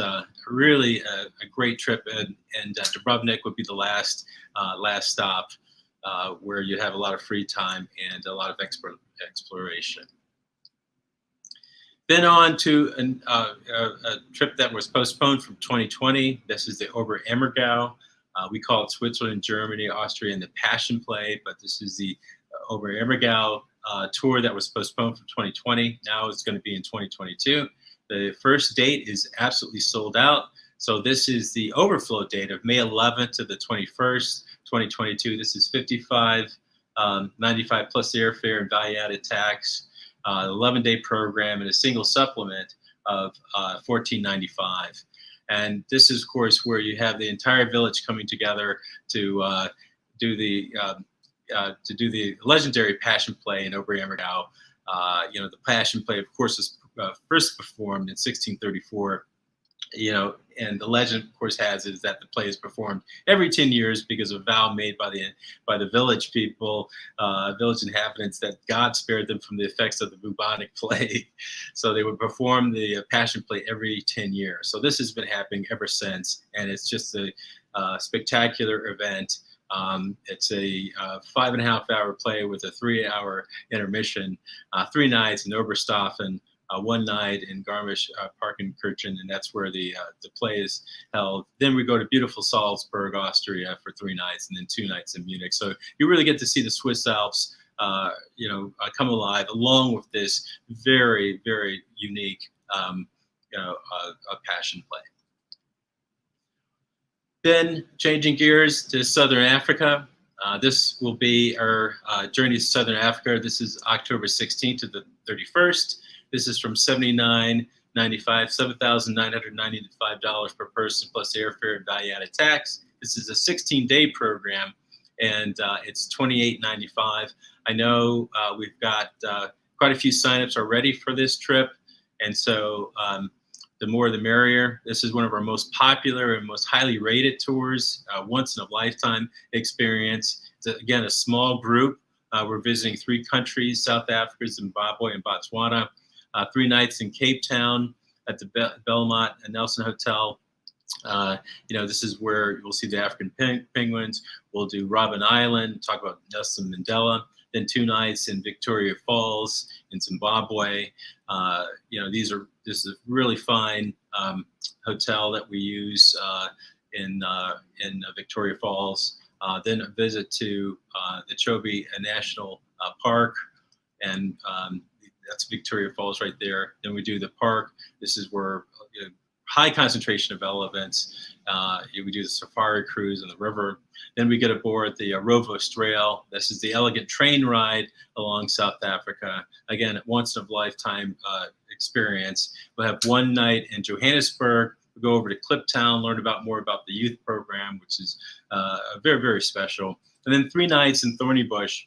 really a great trip. And Dubrovnik would be the last stop, where you have a lot of free time and a lot of exploration. Then on to a trip that was postponed from 2020. This is the Oberammergau. We call it Switzerland, Germany, Austria, and the Passion Play, but this is the Oberammergau tour that was postponed from 2020. Now it's going to be in 2022. The first date is absolutely sold out. So this is the overflow date of May 11th to the 21st, 2022. This is $55.95 plus airfare and value-added tax, 11-day program, and a single supplement of $14.95. And this is, of course, where you have the entire village coming together to do the legendary Passion Play in Oberammergau. The Passion Play, of course, was first performed in 1634. And the legend, of course, has it is that the play is performed every 10 years because of a vow made by the village people, village inhabitants, that God spared them from the effects of the bubonic plague. So they would perform the Passion Play every 10 years. So this has been happening ever since, and it's just a spectacular event. It's a 5.5-hour play with a 3-hour intermission, 3 nights in Oberstaufen, 1 night in Garmisch-Partenkirchen, and that's where the play is held. Then we go to beautiful Salzburg, Austria for 3 nights, and then 2 nights in Munich. So you really get to see the Swiss Alps, come alive, along with this very, very unique, Passion Play. Then changing gears to Southern Africa. This will be our journey to Southern Africa. This is October 16th to the 31st. This is from $7,995 per person plus airfare and value-added tax. This is a 16-day program, and it's $28.95. I know we've got quite a few signups already for this trip, and so the more the merrier. This is one of our most popular and most highly rated tours, once-in-a-lifetime experience. It's, again, a small group. We're visiting 3 countries, South Africa, Zimbabwe, and Botswana. 3 nights in Cape Town at the Belmont and Nelson Hotel. This is where you'll see the African penguins. We'll do Robben Island, talk about Nelson Mandela. Then 2 nights in Victoria Falls in Zimbabwe. This is a really fine hotel that we use in Victoria Falls. Then a visit to the Chobe National Park, and that's Victoria Falls right there. Then we do the park. This is where high concentration of elephants. We do the safari cruise on the river. Then we get aboard the Rovos Trail. This is the elegant train ride along South Africa. Again, once in a lifetime experience. We'll have one night in Johannesburg. We'll go over to Kliptown, learn more about the youth program, which is very, very special. And then 3 nights in Thornybush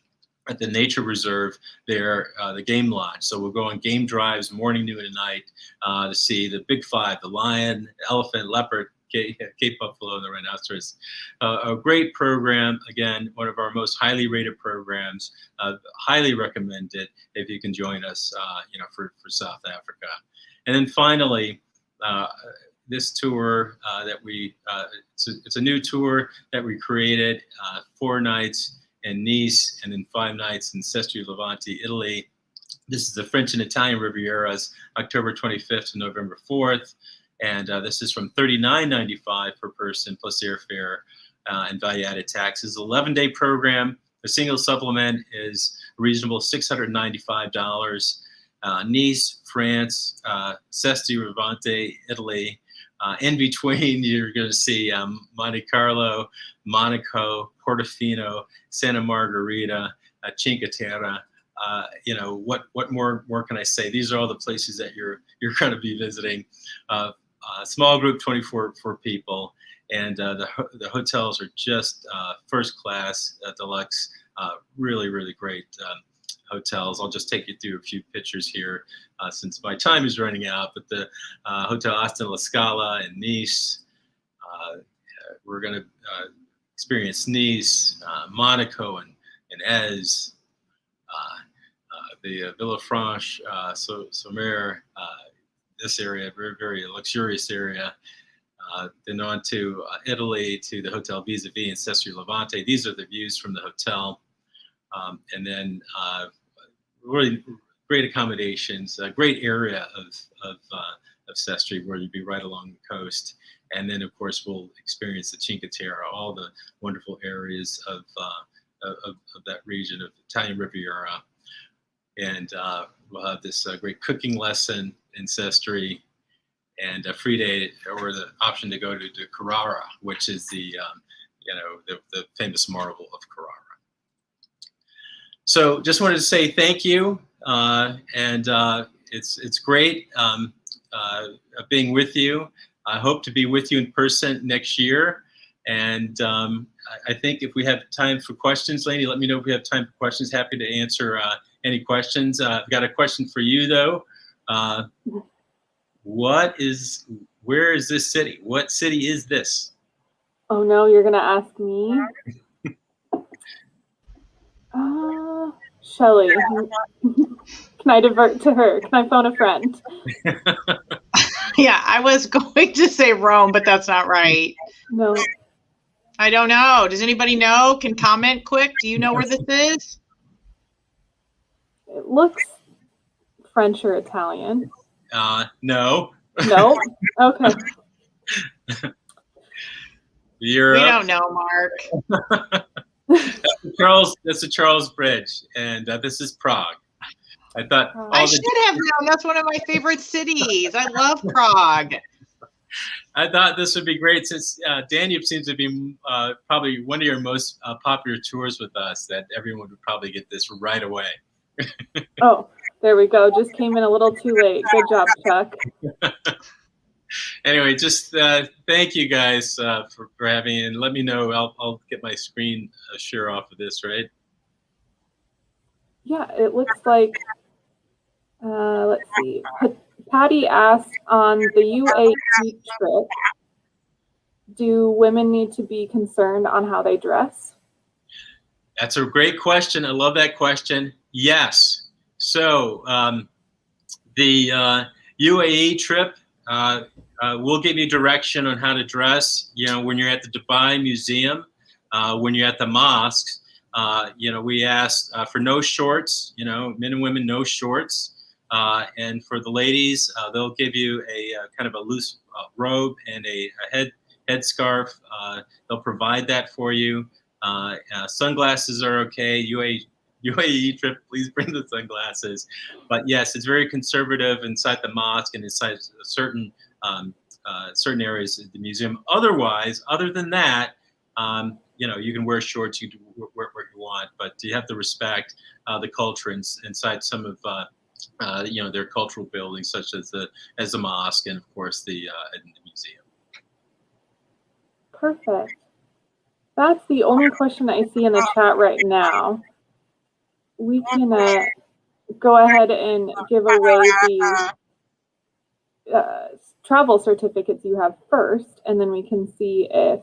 at the nature reserve there, the game lodge. So we'll go on game drives morning, noon, and night to see the big 5, the lion, elephant, leopard, Cape buffalo, and the rhinoceros. A great program. Again, one of our most highly rated programs. Highly recommended if you can join us, for South Africa. And then finally, this tour that it's a new tour that we created, 4 nights in Nice, and then 5 nights in Sestri Levante, Italy. This is the French and Italian Rivieras, October 25th to November 4th. And this is from $39.95 per person plus airfare and value-added taxes. 11-day program. The single supplement is reasonable, $695. Nice, France, Sestri Levante, Italy. In between, you're going to see Monte Carlo, Monaco, Portofino, Santa Margherita, Cinque Terre. What more can I say? These are all the places that you're going to be visiting. Small group, 24 people, and the hotels are just first class, deluxe, really, really great hotels. I'll just take you through a few pictures here since my time is running out. But the Hotel Aston La Scala in Nice, we're going to experience Nice, Monaco, and Eze, the Villefranche, Sommer, this area, very, very luxurious area. Then on to Italy, to the Hotel Vis-a-Vis in Sestri Levante. These are the views from the hotel. And then really great accommodations, a great area of Sestri, where you'd be right along the coast. And then, of course, we'll experience the Cinque Terre, all the wonderful areas of that region of Italian Riviera. And we'll have this great cooking lesson in Sestri, and a free day or the option to go to Carrara, which is the famous marble of Carrara. So just wanted to say thank you, and it's great being with you. I hope to be with you in person next year. And I think if we have time for questions, Lainey, let me know if we have time for questions. Happy to answer any questions. I've got a question for you, though. Where is this city? What city is this? Oh no, you're gonna ask me? Shelly. Can I divert to her? Can I phone a friend? Yeah, I was going to say Rome, but that's not right. No. I don't know. Does anybody know? Can comment quick? Do you know where this is? It looks French or Italian. No? No. Okay. Europe. We don't know, Mark. That's the Charles Bridge, and this is Prague. I thought I should have known. That's one of my favorite cities. I love Prague. I thought this would be great since Danube seems to be probably one of your most popular tours with us, that everyone would probably get this right away. Oh, there we go. Just came in a little too late. Good job, Chuck. Anyway, just thank you guys for having me, and let me know. I'll get my screen share off of this, right? Yeah, it looks like, let's see. Patty asked, on the UAE trip, do women need to be concerned on how they dress? That's a great question. I love that question. Yes. So the UAE trip, we'll give you direction on how to dress. When you're at the Dubai Museum, when you're at the mosques, we ask for no shorts. Men and women, no shorts. And for the ladies, they'll give you a kind of a loose robe and a headscarf. They'll provide that for you. Sunglasses are okay. UAE UAE trip, please bring the sunglasses. But yes, it's very conservative inside the mosque and inside certain certain areas of the museum. Otherwise, other than that, you can wear shorts, you can wear what you want, but you have to respect the culture inside some of their cultural buildings, such as the mosque and of course the museum. Perfect. That's the only question I see in the chat right now. We can go ahead and give away the travel certificates you have first, and then we can see if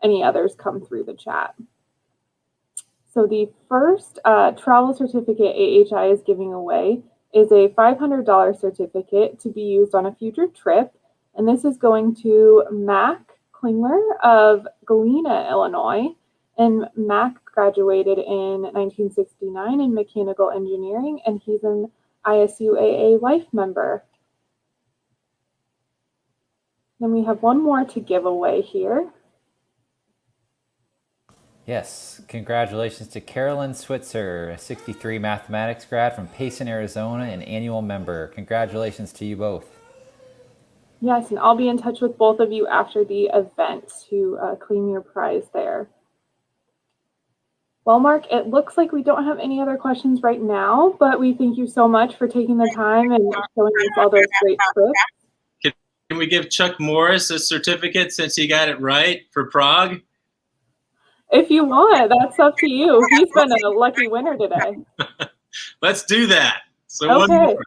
any others come through the chat. So the first travel certificate AHI is giving away is a $500 certificate to be used on a future trip, and this is going to Mac Klingler of Galena, Illinois. And Mac graduated in 1969 in mechanical engineering, and he's an ISU AA Life member. Then we have one more to give away here. Yes, congratulations to Carolyn Switzer, a 63 mathematics grad from Payson, Arizona, an annual member. Congratulations to you both. Yes, and I'll be in touch with both of you after the event to claim your prize there. Well, Mark, it looks like we don't have any other questions right now, but we thank you so much for taking the time and showing us all those great trips. Can we give Chuck Morris a certificate since he got it right for Prague? If you want, that's up to you. He's been a lucky winner today. Let's do that. So okay. One more.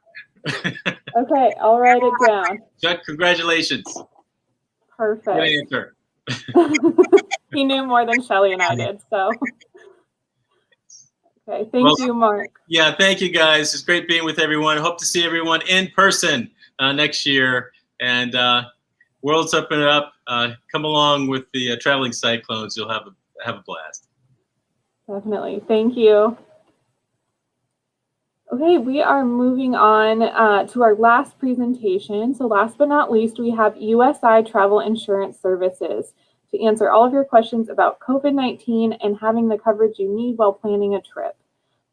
Okay, I'll write it down. Chuck, congratulations. Perfect. Good answer. He knew more than Shelly and I did, so. Okay, thank you, Mark. Yeah, thank you, guys. It's great being with everyone. Hope to see everyone in person next year. And world's up and up. Come along with the Traveling Cyclones. You'll have a blast. Definitely. Thank you. Okay, we are moving on to our last presentation. So last but not least, we have USI Travel Insurance Services to answer all of your questions about COVID-19 and having the coverage you need while planning a trip.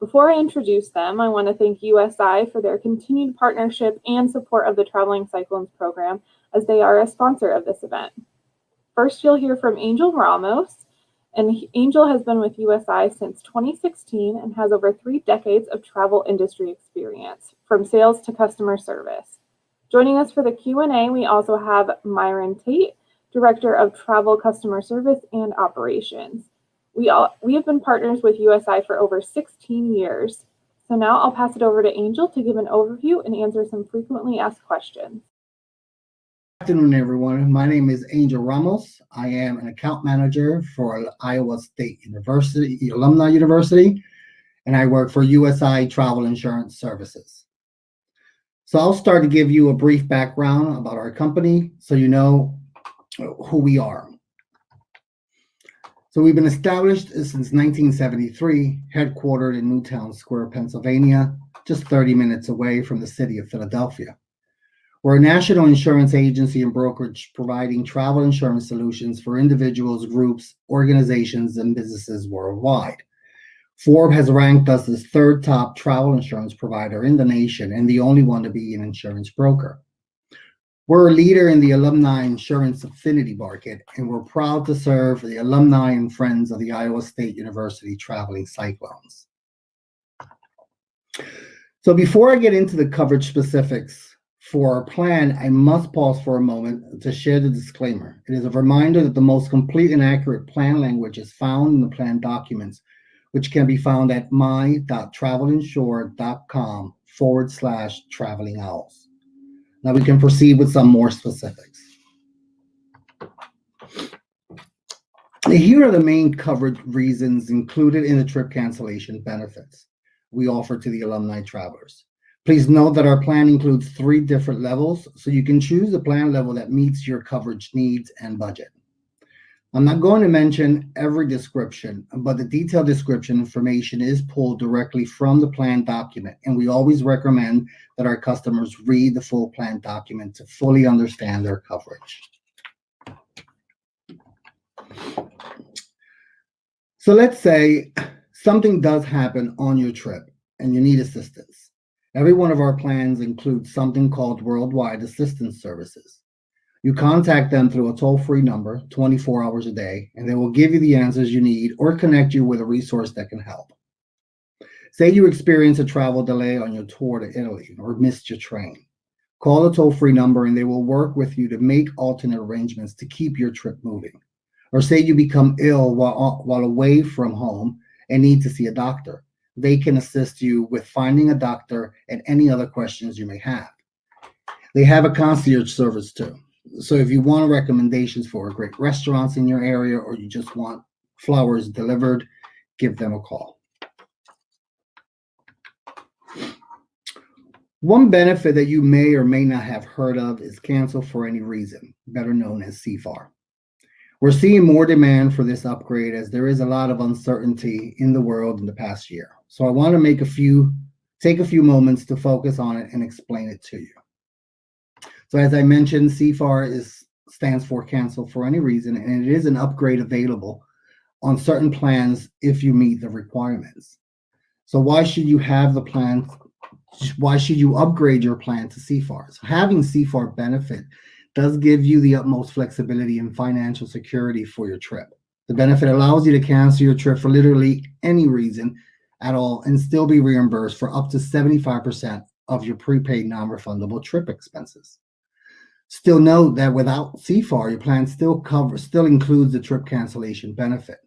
Before I introduce them, I want to thank USI for their continued partnership and support of the Traveling Cyclones program, as they are a sponsor of this event. First, you'll hear from Angel Ramos. And Angel has been with USI since 2016 and has over 3 decades of travel industry experience, from sales to customer service. Joining us for the Q&A, we also have Myron Tate, Director of Travel Customer Service and Operations. We have been partners with USI for over 16 years. So now I'll pass it over to Angel to give an overview and answer some frequently asked questions. Good afternoon, everyone. My name is Angel Ramos. I am an account manager for Iowa State University, Alumni University, and I work for USI Travel Insurance Services. So I'll start to give you a brief background about our company so you know who we are. So we've been established since 1973, headquartered in Newtown Square, Pennsylvania, just 30 minutes away from the city of Philadelphia. We're a national insurance agency and brokerage providing travel insurance solutions for individuals, groups, organizations, and businesses worldwide. Forbes has ranked us as 3rd top travel insurance provider in the nation and the only one to be an insurance broker. We're a leader in the alumni insurance affinity market, and we're proud to serve the alumni and friends of the Iowa State University Traveling Cyclones. So before I get into the coverage specifics for our plan, I must pause for a moment to share the disclaimer. It is a reminder that the most complete and accurate plan language is found in the plan documents, which can be found at my.travelinsure.com/traveling owls. Now we can proceed with some more specifics. Here are the main coverage reasons included in the trip cancellation benefits we offer to the alumni travelers. Please note that our plan includes 3 different levels, so you can choose the plan level that meets your coverage needs and budget. I'm not going to mention every description, but the detailed description information is pulled directly from the plan document, and we always recommend that our customers read the full plan document to fully understand their coverage. So let's say something does happen on your trip and you need assistance, every one of our plans includes something called Worldwide Assistance Services. You contact them through a toll-free number 24 hours a day, and they will give you the answers you need or connect you with a resource that can help. Say you experience a travel delay on your tour to Italy or missed your train. Call the toll-free number and they will work with you to make alternate arrangements to keep your trip moving. Or say you become ill while away from home and need to see a doctor. They can assist you with finding a doctor and any other questions you may have. They have a concierge service too. So if you want recommendations for great restaurants in your area or you just want flowers delivered, give them a call. One benefit that you may or may not have heard of is cancel for any reason, better known as CFAR. We're seeing more demand for this upgrade as there is a lot of uncertainty in the world in the past year. So I want to take a few moments to focus on it and explain it to you. So as I mentioned, CFAR stands for cancel for any reason, and it is an upgrade available on certain plans if you meet the requirements. So why should you have the plan? Why should you upgrade your plan to CFAR? So having CFAR benefit does give you the utmost flexibility and financial security for your trip. The benefit allows you to cancel your trip for literally any reason at all and still be reimbursed for up to 75% of your prepaid non-refundable trip expenses. Still note that without CFAR, your plan still includes the trip cancellation benefit,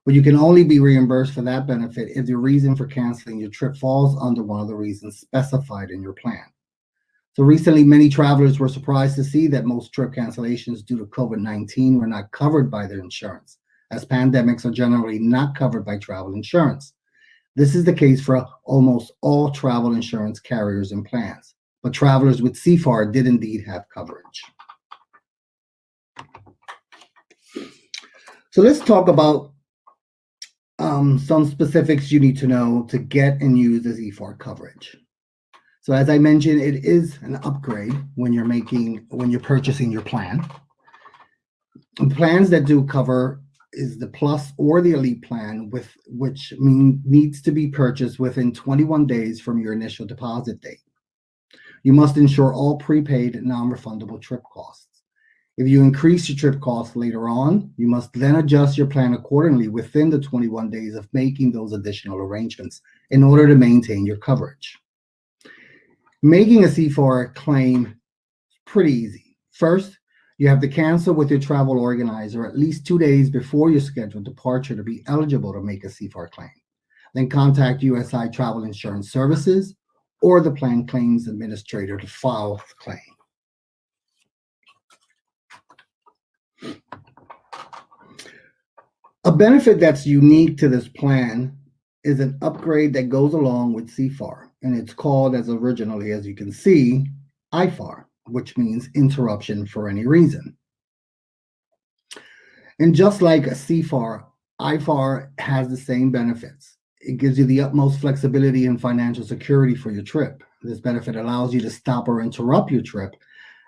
but you can only be reimbursed for that benefit if the reason for canceling your trip falls under one of the reasons specified in your plan. So recently, many travelers were surprised to see that most trip cancellations due to COVID-19 were not covered by their insurance, as pandemics are generally not covered by travel insurance. This is the case for almost all travel insurance carriers and plans, but travelers with CFAR did indeed have coverage. So let's talk about some specifics you need to know to get and use the CFAR coverage. So as I mentioned, it is an upgrade when you're purchasing your plan. The plans that do cover is the Plus or the Elite plan, which needs to be purchased within 21 days from your initial deposit date. You must insure all prepaid non-refundable trip costs. If you increase your trip costs later on, you must then adjust your plan accordingly within the 21 days of making those additional arrangements in order to maintain your coverage. Making a CFAR claim is pretty easy. First, you have to cancel with your travel organizer at least 2 days before your scheduled departure to be eligible to make a CFAR claim. Then contact USI Travel Insurance Services or the plan claims administrator to file the claim. A benefit that's unique to this plan is an upgrade that goes along with CFAR, and it's called, as originally, as you can see, IFAR, which means interruption for any reason. And just like a CFAR, IFAR has the same benefits. It gives you the utmost flexibility and financial security for your trip. This benefit allows you to stop or interrupt your trip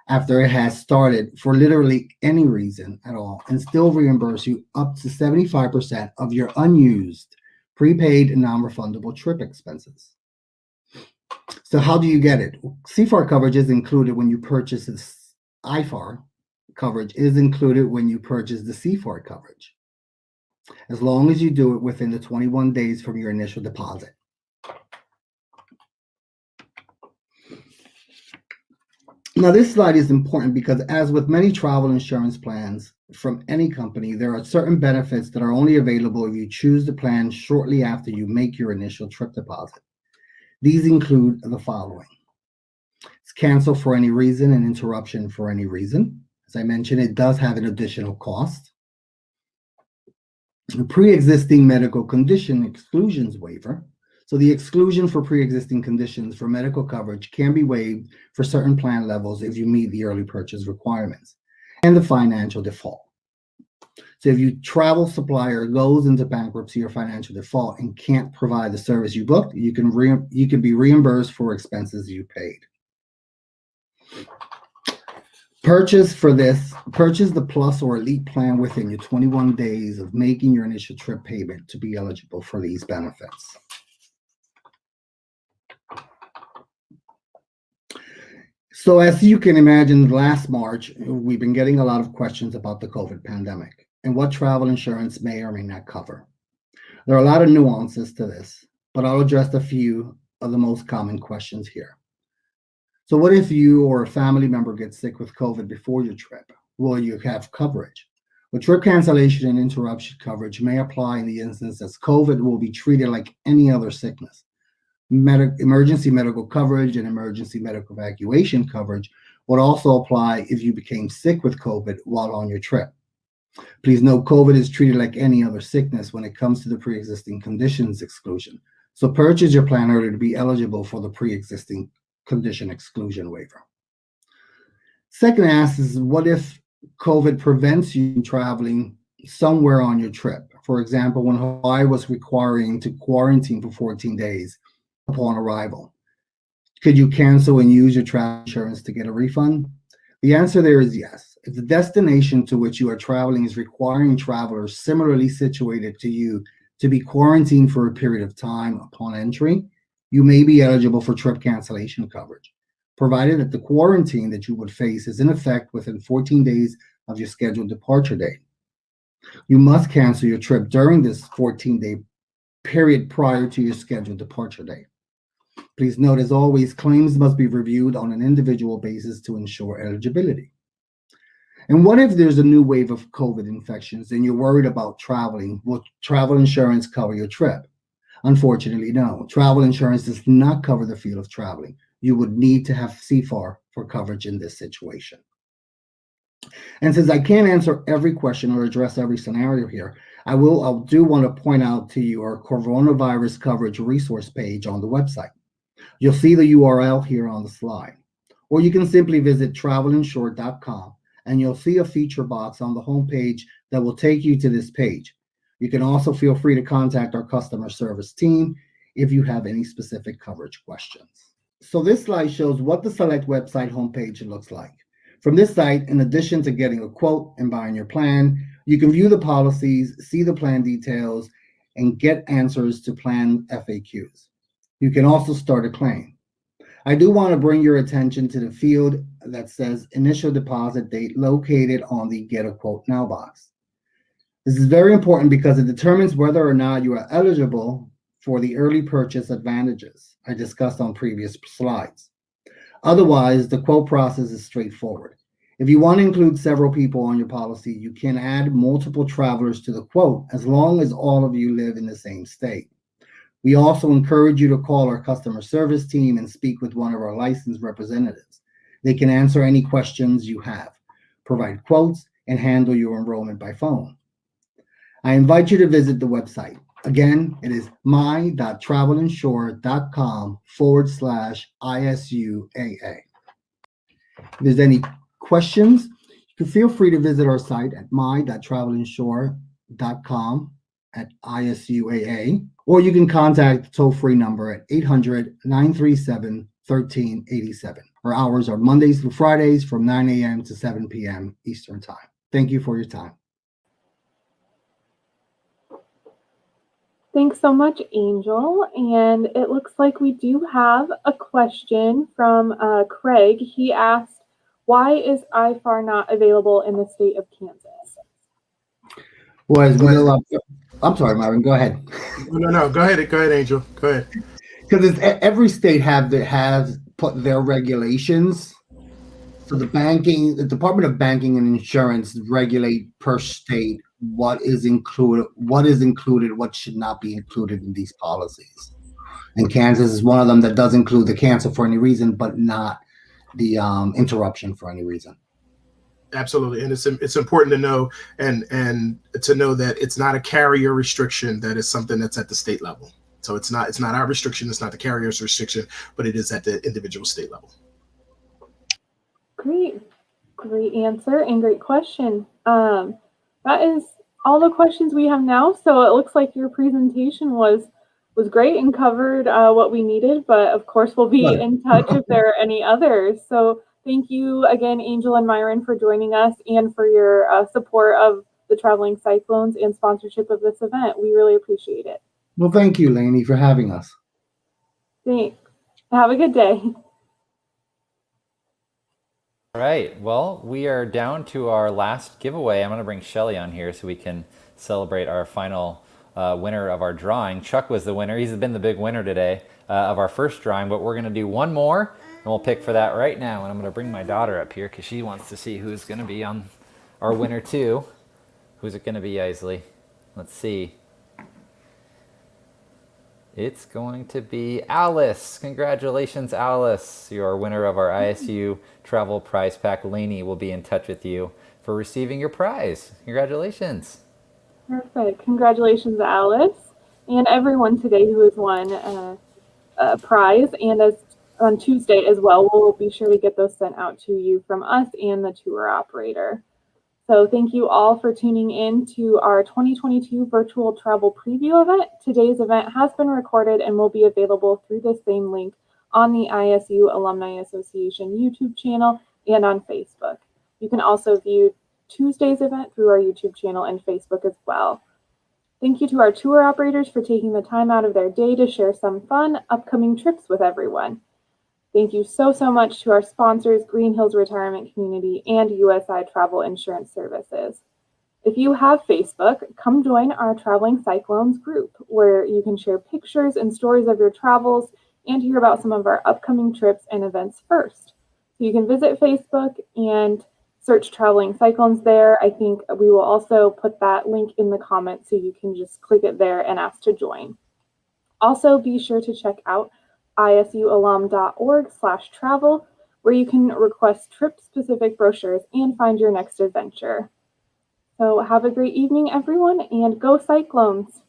after it has started for literally any reason at all and still reimburse you up to 75% of your unused prepaid and non-refundable trip expenses. So how do you get it? CFAR coverage is included when you purchase this. IFAR coverage is included when you purchase the CFAR coverage, as long as you do it within the 21 days from your initial deposit. Now, this slide is important because, as with many travel insurance plans from any company, there are certain benefits that are only available if you choose the plan shortly after you make your initial trip deposit. These include the following. It's cancel for any reason and interruption for any reason. As I mentioned, it does have an additional cost. A pre-existing medical condition exclusions waiver. So the exclusion for pre-existing conditions for medical coverage can be waived for certain plan levels if you meet the early purchase requirements. And the financial default. So if your travel supplier goes into bankruptcy or financial default and can't provide the service you booked, you can be reimbursed for expenses you paid. Purchase the Plus or Elite plan within your 21 days of making your initial trip payment to be eligible for these benefits. So as you can imagine, last March, we've been getting a lot of questions about the COVID pandemic and what travel insurance may or may not cover. There are a lot of nuances to this, but I'll address a few of the most common questions here. So what if you or a family member gets sick with COVID before your trip? Will you have coverage? Well, trip cancellation and interruption coverage may apply in the instance as COVID will be treated like any other sickness. Emergency medical coverage and emergency medical evacuation coverage would also apply if you became sick with COVID while on your trip. Please note, COVID is treated like any other sickness when it comes to the pre-existing conditions exclusion. So purchase your plan early to be eligible for the pre-existing condition exclusion waiver. Second ask is, what if COVID prevents you from traveling somewhere on your trip? For example, when Hawaii was requiring to quarantine for 14 days upon arrival, could you cancel and use your travel insurance to get a refund? The answer there is yes. If the destination to which you are traveling is requiring travelers similarly situated to you to be quarantined for a period of time upon entry, you may be eligible for trip cancellation coverage, provided that the quarantine that you would face is in effect within 14 days of your scheduled departure date. You must cancel your trip during this 14-day period prior to your scheduled departure date. Please note, as always, claims must be reviewed on an individual basis to ensure eligibility. And what if there's a new wave of COVID infections and you're worried about traveling? Will travel insurance cover your trip? Unfortunately, no. Travel insurance does not cover the field of traveling. You would need to have CFAR for coverage in this situation. And since I can't answer every question or address every scenario here, I do want to point out to you our coronavirus coverage resource page on the website. You'll see the URL here on the slide, or you can simply visit travelinsured.com and you'll see a feature box on the homepage that will take you to this page. You can also feel free to contact our customer service team if you have any specific coverage questions. So this slide shows what the Select website homepage looks like. From this site, in addition to getting a quote and buying your plan, you can view the policies, see the plan details, and get answers to plan FAQs. You can also start a claim. I do want to bring your attention to the field that says initial deposit date located on the Get a Quote Now box. This is very important because it determines whether or not you are eligible for the early purchase advantages I discussed on previous slides. Otherwise, the quote process is straightforward. If you want to include several people on your policy, you can add multiple travelers to the quote as long as all of you live in the same state. We also encourage you to call our customer service team and speak with one of our licensed representatives. They can answer any questions you have, provide quotes, and handle your enrollment by phone. I invite you to visit the website. Again, it is my.travelinsure.com/ISUAA. If there's any questions, you can feel free to visit our site at my.travelinsure.com/ISUAA, or you can contact the toll-free number at 800-937-1387. Our hours are Mondays through Fridays from 9 a.m. to 7 p.m. Eastern Time. Thank you for your time. Thanks so much, Angel. And it looks like we do have a question from Craig. He asked, why is IFAR not available in the state of Kansas? I'm sorry, Myron, go ahead. No, go ahead, Angel. Go ahead. Because every state has put their regulations. So the Department of Banking and Insurance regulate per state what is included, what should not be included in these policies. And Kansas is one of them that does include the cancel for any reason, but not the interruption for any reason. Absolutely, and it's important to know and to know that it's not a carrier restriction. That is something that's at the state level. So it's not our restriction. It's not the carrier's restriction, but it is at the individual state level. Great answer and great question. That is all the questions we have now. So it looks like your presentation was great and covered what we needed, but of course we'll be in touch if there are any others. So Thank you again, Angel and Myron, for joining us and for your support of the Traveling Cyclones and sponsorship of this event. We really appreciate it. Well, thank you, Lainey, for having us. Thanks. Have a good day. All right. Well, we are down to our last giveaway. I'm going to bring Shelly on here so we can celebrate our final winner of our drawing. Chuck was the winner. He's been the big winner today of our first drawing, but we're going to do one more, and we'll pick for that right now. And I'm going to bring my daughter up here because she wants to see who's going to be on our winner too. Who's it going to be, Isley? Let's see. It's going to be Alice. Congratulations, Alice. You're a winner of our ISU travel prize pack. Lainey will be in touch with you for receiving your prize. Congratulations. Perfect. Congratulations, Alice, and everyone today who has won a prize. And as on Tuesday as well, we'll be sure to get those sent out to you from us and the tour operator. So thank you all for tuning in to our 2022 virtual travel preview event. Today's event has been recorded and will be available through the same link on the ISU Alumni Association YouTube channel and on Facebook. You can also view Tuesday's event through our YouTube channel and Facebook as well. Thank you to our tour operators for taking the time out of their day to share some fun upcoming trips with everyone. Thank you so much to our sponsors, Green Hills Retirement Community and USI Travel Insurance Services. If you have Facebook, come join our Traveling Cyclones group, where you can share pictures and stories of your travels and hear about some of our upcoming trips and events first. So you can visit Facebook and search Traveling Cyclones there. I think we will also put that link in the comments so you can just click it there and ask to join. Also, be sure to check out isualum.org/travel, where you can request trip-specific brochures and find your next adventure. So have a great evening, everyone, and go Cyclones!